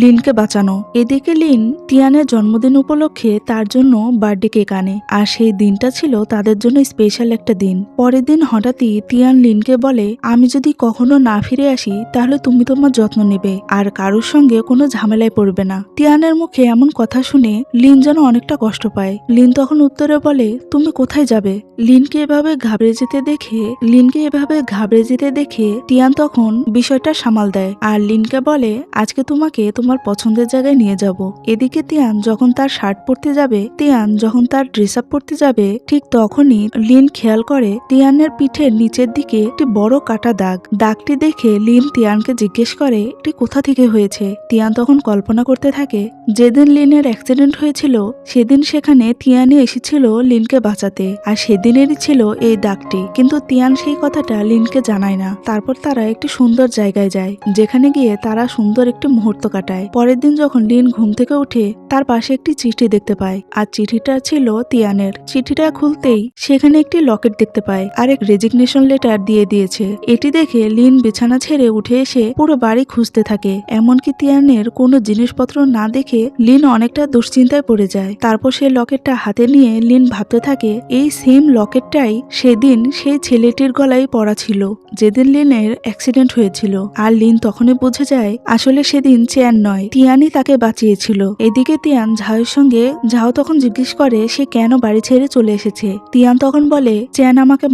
লিনকে বাঁচানো। এদিকে লিন তিয়ানের জন্মদিন উপলক্ষে তার জন্য বার্থডে কেক আনে আর সেই দিনটা ছিল তাদের জন্য স্পেশাল একটা দিন। পরের দিন হঠাৎই তিয়ান লিনকে বলে, আমি যদি কখনো না ফিরে আসি তাহলে তুমি তোমার যত্ন নেবে আর কারোর সঙ্গে কোনো ঝামেলায় পড়বে না। তিয়ানের মুখে এমন কথা শুনে লিন যেন অনেকটা কষ্ট পায়। লিন তখন উত্তরে বলে, তুমি কোথায় যাবে? লিনকে এভাবে ঘাবড়ে যেতে দেখে তিয়ান তখন বিষয়টা সামাল দেয় আর লিনকে বলে, আজকে তোমাকে তোমার পছন্দের জায়গায় নিয়ে যাব। এদিকে তিয়ান যখন তার ড্রেস আপ পরতে যাবে ঠিক তখনই লিন খেয়াল করে তিয়ানের পিঠের নিচের দিকে একটি বড় কাটা দাগ। দাগটি দেখে লিন তিয়ানকে জিজ্ঞেস করে, এটি কোথা থেকে হয়েছে? তিয়ান তখন কল্পনা করতে থাকে যেদিন লিনের অ্যাক্সিডেন্ট হয়েছিল সেদিন সেখানে তিয়ানই এসেছিল লিনকে বাঁচাতে আর সেদিনেরই ছিল এই দাগটি। কিন্তু তিয়ান সেই কথাটা লিনকে জানায় না। তারপর তারা একটি সুন্দর জায়গায় যায়, যেখানে গিয়ে তারা সুন্দর একটি মুহূর্ত কাটায়। পরের দিন যখন লিন ঘুম থেকে উঠে তার পাশে একটি চিঠি দেখতে পায় আর চিঠিটা ছিল তিয়ানের। চিঠিটা খুলতেই সেখানে একটি লকেট দেখতে পায় আর এক রেজিগনেশন লেটার দিয়ে দিয়েছে। এটি দেখে লিন বিছানা ছেড়ে উঠে এসে পুরো বাড়ি খুঁজতে থাকে। এমনকি তিয়ানের কোনো জিনিসপত্র না দেখে লিন অনেকটা দুশ্চিন্তায় পড়ে যায়। তারপর সেই লকেটটা হাতে নিয়ে লিন ভাবতে থাকে এই সেম লকেটটাই সেদিন সেই ছেলেটির গলায় পড়া ছিল যেদিন লিনের অ্যাক্সিডেন্ট হয়েছিল। আর লিন তখনই বুঝে যায় আসলে সেদিন চ্যান নয় তিয়ানই তাকে বাঁচিয়েছিল। এদিকে তিয়ান ঝাও তখন জিজ্ঞেস করে সে কেন বাড়ি ছেড়ে চলে এসেছে। তিয়ান তখন বলে, চ্যান আমাকে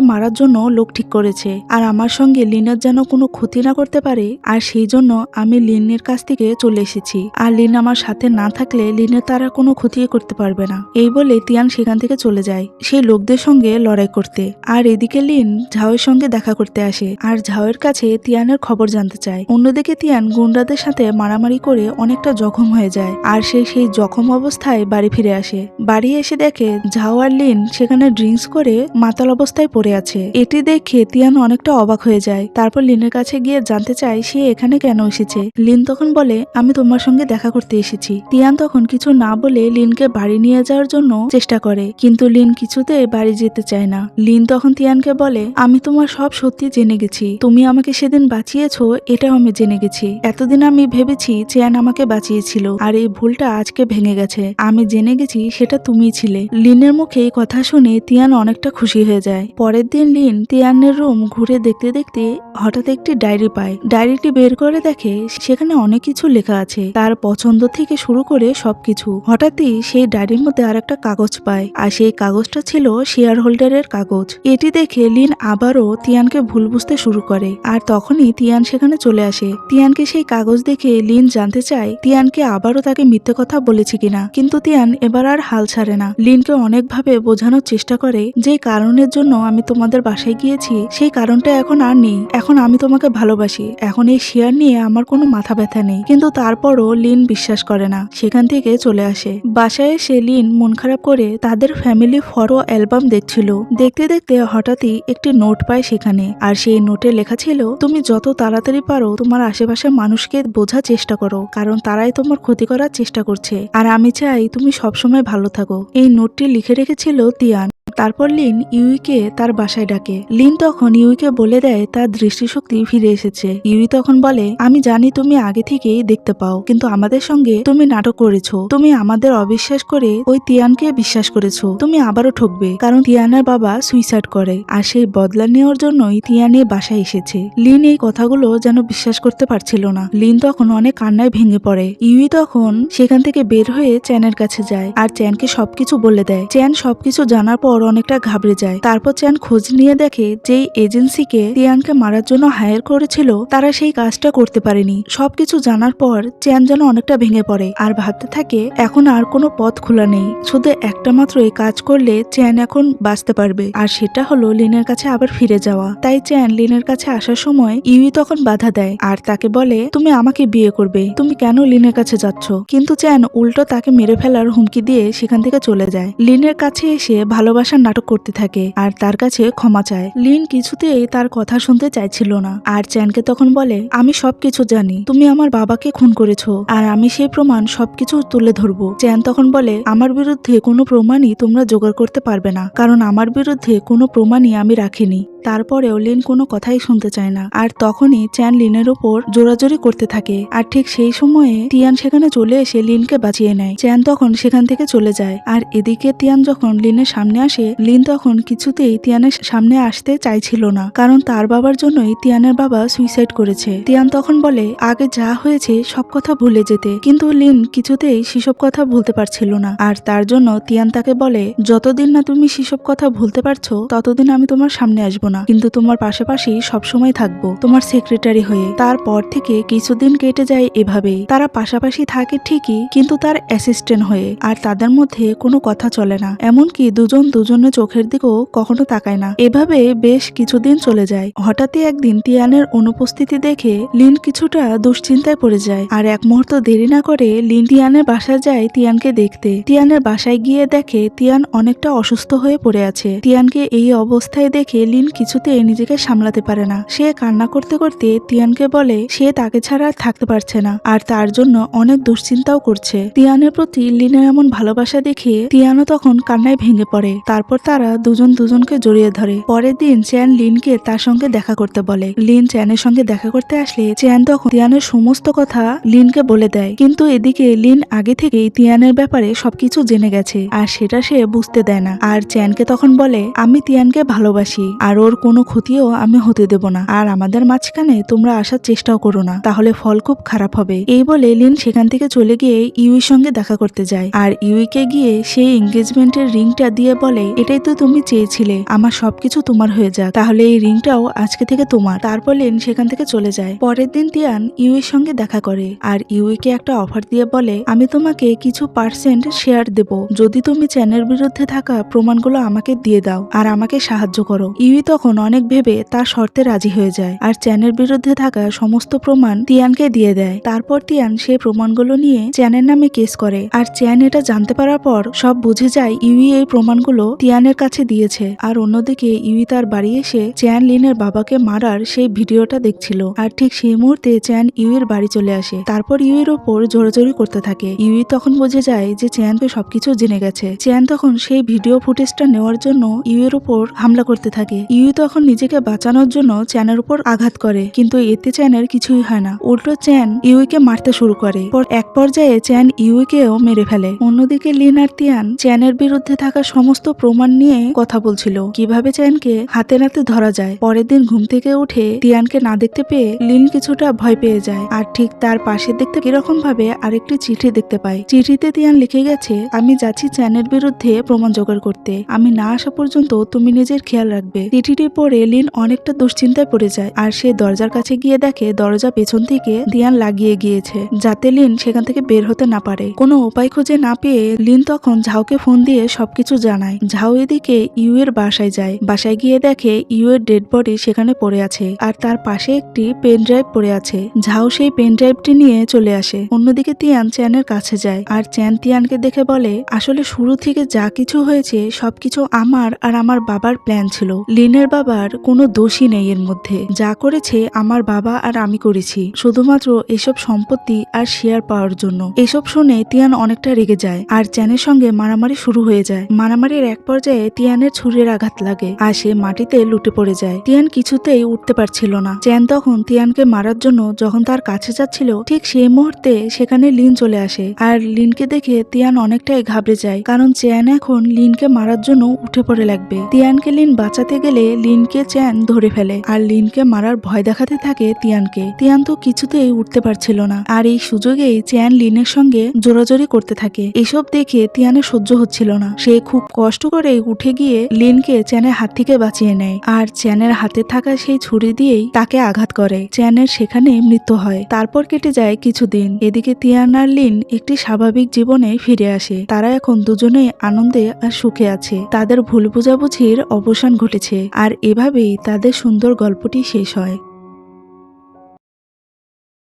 মারার জন্য লোক ঠিক করেছে আর আমার সঙ্গে লিনের যেন কোনো ক্ষতি না করতে পারে, আর সেই জন্য আমি লিনের কাছ থেকে চলে এসেছি। আর লিন আমার সাথে না থাকলে লিনের তারা কোনো ক্ষতি করতে পারবে না। এই বলে তিয়ান সেখান থেকে চলে যায় সেই লোকদের সঙ্গে লড়াই করতে। আর এদিকে লিন ঝাওয়ের সঙ্গে দেখা করতে আসে আর ঝাওয়ের কাছে তিয়ানের খবর জানতে চায়। অন্যদিকে অন্যদিকে তিয়ান গুন্ডাদের সাথে মারামারি করে অনেকটা জখম হয়ে যায় আর সে সেই জখম অবস্থায় বাড়ি ফিরে আসে। বাড়ি এসে দেখে ঝাও আর লিন সেখানে ড্রিঙ্কস করে মাতাল অবস্থায় পড়ে আছে। এটি দেখে তিয়ান অনেকটা অবাক হয়ে যায়। তারপর লিনের কাছে গিয়ে জানতে চায় সে এখানে কেন এসেছে। লিন তখন বলে আমি তোমার সঙ্গে দেখা করতে এসেছি। তিয়ান তখন কিছু না বলে লিনকে বাড়ি নিয়ে যাওয়ার জন্য চেষ্টা করে, কিন্তু লিন কিছুতে বাড়ি যেতে চায় না। লিন তখন তিয়ানকে বলে আমি তোমার সব সত্যি জেনে গেছি, তুমি আমাকে সেদিন বাঁচিয়েছো এটাও আমি জেনে গেছি। এতদিন আমি ভেবেছি চ্যান আমাকে বাঁচিয়েছিল আর এই ভুলটা আজকে ভেঙে গেছে। আমি জেনে গেছি সেটা তুমিই ছিলে। লিনের মুখে এই কথা শুনে তিয়ান অনেকটা খুশি হয়ে যায়। পরের দিন লিন তিয়ানের রুম ঘুরে দেখতে দেখতে হঠাৎ একটি ডায়েরি পায়। ডায়েরিটি বের করে দেখে সেখানে অনেক কিছু লেখা আছে, তার পছন্দ থেকে শুরু করে সবকিছু। হঠাৎই সেই ডায়েরির মধ্যে আর একটা কাগজ পায় আর সেই কাগজটা ছিল শেয়ার হোল্ডারের কাগজ। এটি দেখে লিন আবারও তিয়ানকে ভুল বুঝতে শুরু করে আর তখনই তিয়ান সেখানে চলে আসে। তিয়ানকে সেই কাগজ দেখে লিন জানতে চায় তিয়ানকে আবারও তাকে মিথ্যে কথা বলেছে কিনা, কিন্তু তিয়ান এবার আর হাল ছাড়ে না। লিনকে অনেকভাবে বোঝানোর চেষ্টা করে যে কারণের জন্য আমি তোমাদের বাসায় গিয়েছি সেই কারণটা এখন আর নেই, এখন আমি তোমাকে ভালোবাসি, এখন এই শেয়ার নিয়ে আমার কোনো মাথা ব্যথা নেই। কিন্তু তারপরও লিন বিশ্বাস করে না, সেখান থেকে চলে আসে। বাসায় এসে লিন মন খারাপ করে তাদের ফ্যামিলি ফটো অ্যালবাম দেখছিল। দেখতে দেখতে হঠাৎই একটি নোট পায় সেখানে, আর সেই নোটে লেখা ছিল তুমি যত তাড়াতাড়ি পারো তোমার আশেপাশের মানুষকে বোঝার চেষ্টা করো, কারণ তারাই তোমার ক্ষতি করার চেষ্টা করছে, আর আমি চাই তুমি সবসময় ভালো থাকো। এই নোটটি লিখে রেখেছিল তিয়ান। তারপর লিন ইউইকে তার বাসায় ডাকে। লিন তখন ইউইকে বলে দেয় তার দৃষ্টিশক্তি ফিরে এসেছে। ইউই তখন বলে আমি জানি তুমি আগে থেকেই দেখতে পাও, কিন্তু আমাদের সঙ্গে তুমি নাটক করেছো, তুমি আমাদের অবিশ্বাস করে ওই তিয়ানকে বিশ্বাস করেছো, তুমি আবারও ঠকবে, কারণ তিয়ানের বাবা সুইসাইড করে আর সেই বদলা নেওয়ার জন্যই তিয়ানের বাসায় এসেছে। লিন এই কথাগুলো যেন বিশ্বাস করতে পারছিল না। লিন তখন অনেক কান্নায় ভেঙে পড়ে। ইউই তখন সেখান থেকে বের হয়ে চ্যানের কাছে যায় আর চ্যানকে সবকিছু বলে দেয়। চ্যান সবকিছু জানার পর অনেকটা ঘাবড়ে যায়। তারপর চ্যান খোঁজ নিয়ে দেখে যেই এজেন্সিকে তিয়ানকে মারার জন্য হায়ার করেছিল তারা সেই কাজটা করতে পারেনি। সবকিছু জানার পর চ্যান যেন অনেকটা ভেঙে পড়ে আর ভাবতে থাকে এখন আর কোনো পথ খোলা নেই, শুধু একটা মাত্র এই কাজ করলে চ্যান এখন বাঁচতে পারবে, আর সেটা হলো লিনের কাছে আবার ফিরে যাওয়া। তাই চ্যান লিনের কাছে আসার সময় ইউই তখন বাধা দেয় আর তাকে বলে তুমি আমাকে বিয়ে করবে, তুমি কেন লিনের কাছে যাচ্ছ। কিন্তু চ্যান উল্টো তাকে মেরে ফেলার হুমকি দিয়ে সেখান থেকে চলে যায়। লিনের কাছে এসে ভালোবাসার নাটক করতে থাকে আর তার কাছে ক্ষমা চায়। লিন কিছুতেই তার কথা শুনতে চাইছিল না আর চ্যানকে তখন বলে আমি সবকিছু জানি, তুমি আমার বাবাকে খুন করেছো আর আমি সেই প্রমাণ সবকিছু তুলে ধরবো। চ্যান তখন বলে আমার বিরুদ্ধে কোনো প্রমাণই তোমরা জোগাড় করতে পারবে না, কারণ আমার বিরুদ্ধে কোনো প্রমাণই আমি রাখিনি। তারপরেও লিন কোনো কথাই শুনতে চায় না আর তখনই চ্যান লিনের উপর জোরাজোরি করতে থাকে আর ঠিক সেই সময়ে তিয়ান সেখানে চলে এসে লিনকে বাঁচিয়ে নেয়। চ্যান তখন সেখান থেকে চলে যায় আর এদিকে তিয়ান যখন লিনের সামনে আসে লিন তখন কিছুতেই তিয়ানের সামনে আসতে চাইছিল না, কারণ তার বাবার জন্যই তিয়ানের বাবা সুইসাইড করেছে। তিয়ান তখন বলে আগে যা হয়েছে সব কথা ভুলে যেতে, কিন্তু লিন কিছুতেই সেসব কথা ভুলতে পারছিল না আর তার জন্য তিয়ান তাকে বলে যতদিন না তুমি সেসব কথা ভুলতে পারছো ততদিন আমি তোমার সামনে আসবো না, কিন্তু তোমার পাশাপাশি সবসময় থাকবো তোমার সেক্রেটারি হয়ে। তারপর থেকে কিছুদিন কেটে যায় এভাবেই, তারা পাশাপাশি থাকে ঠিকই কিন্তু তার অ্যাসিস্ট্যান্ট হয়ে, আর তাদের মধ্যে কোনো কথা চলে না, এমনকি দুজন দুজনের চোখের দিকেও কখনো তাকায় না। এভাবে বেশ কিছুদিন চলে যায়। হঠাৎই একদিন তিয়ানের অনুপস্থিতি দেখে লিন কিছুটা দুশ্চিন্তায় পড়ে যায় আর এক মুহূর্ত দেরি না করে লিন তিয়ানের বাসায় যায় তিয়ানকে দেখতে। তিয়ানের বাসায় গিয়ে দেখে তিয়ান অনেকটা অসুস্থ হয়ে পড়ে আছে। তিয়ানকে এই অবস্থায় দেখে লিন কিছুতে নিজেকে সামলাতে পারে না। সে কান্না করতে করতে তিয়ানকে বলে সে তাকে ছাড়া আর থাকতে পারছে না আর তার জন্য অনেক দুশ্চিন্তাও করছে। তিয়ানের প্রতি লিনের এমন ভালোবাসা দেখে তিয়ানও তখন কান্নায় ভেঙে পড়ে। তারপর তারা দুজন দুজনকে জড়িয়ে ধরে। পরের দিন চ্যান লিনকে তার সঙ্গে দেখা করতে বলে। লিন চ্যানের সঙ্গে দেখা করতে আসলে চ্যান তখন তিয়ানের সমস্ত কথা লিনকে বলে দেয়, কিন্তু এদিকে লিন আগে থেকেই তিয়ানের ব্যাপারে সবকিছু জেনে গেছে আর সেটা সে বুঝতে দেয় না। আর চ্যানকে তখন বলে আমি তিয়ানকে ভালোবাসি আর ওর কোনো ক্ষতিও আমি হতে দেব না, আর আমাদের মাঝখানে তোমরা আসার চেষ্টাও করো না, তাহলে ফল খুব খারাপ হবে। এই বলে লিন সেখান থেকে চলে গিয়ে ইউইর সঙ্গে দেখা করতে যায় আর ইউইকে গিয়ে সেই এঙ্গেজমেন্টের রিংটা দিয়ে বলে এটাই তো তুমি চেয়েছিলে আমার সবকিছু তোমার হয়ে যাক, তাহলে এই রিংটাও আজকে থেকে তোমার। তারপর লিন সেখান থেকে চলে যায়। পরের দিন তিয়ান ইউইর সঙ্গে দেখা করে আর ইউইকে একটা অফার দিয়ে বলে, আমি তোমাকে কিছু পার্সেন্ট শেয়ার দেব যদি তুমি চ্যানের বিরুদ্ধে থাকা প্রমাণগুলো আমাকে দিয়ে দাও আর আমাকে সাহায্য করো। ইউই তখন অনেক ভেবে তার শর্তে রাজি হয়ে যায় আর চ্যানের বিরুদ্ধে থাকা সমস্ত প্রমাণ তিয়ানকে দিয়ে দেয়। তারপর তিয়ান সেই প্রমাণগুলো নিয়ে চ্যানের নামে কেস করে আর চ্যান এটা জানতে পারার পর সব বুঝে যায় ইউই এই প্রমাণগুলো তিয়ানের কাছে দিয়েছে। আর অন্যদিকে ইউই তার বাড়ি এসে চ্যান লিনের বাবাকে মারার সেই ভিডিওটা দেখছিল আর ঠিক সেই মুহূর্তে চ্যান ইউইর বাড়ি চলে আসে। তারপর ইউইর ওপর জোরাজোরি করতে থাকে। ইউই তখন বুঝে যায় যে চ্যান তো সবকিছু জেনে গেছে। চ্যান তখন সেই ভিডিও ফুটেজটা নেওয়ার জন্য ইউইর ওপর হামলা করতে থাকে। ইউই তখন নিজেকে বাঁচানোর জন্য চ্যানের উপর আঘাত করে, কিন্তু এতে চ্যানের কিছুই হয় না, উল্টো চ্যান ইউইকে মারতে শুরু করে। এক পর্যায়ে চ্যান ইউইকেও মেরে ফেলে। অন্যদিকে লিন আর তিয়ান চ্যানের বিরুদ্ধে থাকা সমস্ত প্রমাণ নিয়ে কথা বলছিল, কিভাবে চ্যানকে হাতে নাতে ধরা যায়। পরের দিন ঘুম থেকে উঠে তিয়ানকে না দেখতে পেয়ে লিন কিছুটা ভয় পেয়ে যায় আর ঠিক তার পাশে দেখতে কিরকম ভাবে আরেকটি চিঠি দেখতে পায়। চিঠিতে তিয়ান লিখে গেছে, আমি যাচ্ছি চ্যানের বিরুদ্ধে প্রমাণ জোগাড় করতে, আমি না আসা পর্যন্ত তুমি নিজের খেয়াল রাখবে। চিঠিটি পড়ে লিন অনেকটা দুশ্চিন্তায় পড়ে যায় আর সে দরজার কাছে গিয়ে দেখে দরজা পেছন থেকে তিয়ান লাগিয়ে গিয়েছে, যাতে লিন সেখান থেকে বের হতে না পারে। কোনো উপায় খুঁজে না পেয়ে লিন তখন ঝাউকে ফোন দিয়ে সবকিছু জানায়। ঝাউ এদিকে ইউয়ের বাসায় যায়। বাসায় গিয়ে দেখে ইউয়ের ডেড বডি সেখানে পড়ে আছে আর তার পাশে একটি পেন ড্রাইভ পড়ে আছে। ঝাউ সেই পেন ড্রাইভটি নিয়ে চলে আসে। অন্যদিকে তিয়ান চ্যানের কাছে যায় আর চ্যান তিয়ানকে দেখে বলে, আসলে শুরু থেকে যা কিছু হয়েছে সবকিছু আমার আর আমার বাবার প্ল্যান ছিল। লিনের বাবার কোনো দোষই নেই এর মধ্যে, যা করেছে আমার বাবা আর আমি করেছি শুধুমাত্র এসব সম্পত্তি আর শেয়ার পাওয়ার জন্য। এসব শুনে তিয়ান অনেকটা রেগে যায় আর চ্যানের সঙ্গে মারামারি শুরু হয়ে যায়। মারামারির এক পর্যায়ে তিয়ানের ছুরির আঘাত লাগে আর সে মাটিতে লুটে পড়ে যায়। তিয়ান কিছুতেই উঠতে পারছিল না। চ্যান তখন তিয়ানকে মারার জন্য যখন তার কাছে যাচ্ছিল ঠিক সেই মুহূর্তে সেখানে লিন চলে আসে আর লিনকে দেখে তিয়ান অনেকটাই ঘাবড়ে যায়, কারণ চ্যান এখন লিনকে মারার জন্য উঠে পড়ে লাগবে। তিয়ানকে লিন বাঁচাতে গেলে লিনকে চ্যান ধরে ফেলে আর লিনকে মারার ভয় দেখাতে থাকে তিয়ানকে। তিয়ান তো কিছুতেই উঠতে পারছিল না আর এই সুযোগেই চ্যান লিনের সঙ্গে জোরাজোরি করতে থাকে। এসব দেখে তিয়ানের সহ্য হচ্ছিল না। সে খুব কষ্ট করে উঠে গিয়ে লিনকে চ্যানের হাত থেকে বাঁচিয়ে নেয় আর চ্যানের হাতে থাকা সেই ছুরি দিয়েই তাকে আঘাত করে। চ্যানের সেখানে মৃত্যু হয়। তারপর কেটে যায় কিছুদিন। এদিকে তিয়ান আর লিন একটি স্বাভাবিক জীবনে ফিরে আসে। তারা এখন দুজনেই আনন্দে আর সুখে আছে। তাদের ভুল বোঝাবুঝির অবসান ঘটেছে আর এভাবেই তাদের সুন্দর গল্পটি শেষ হয়।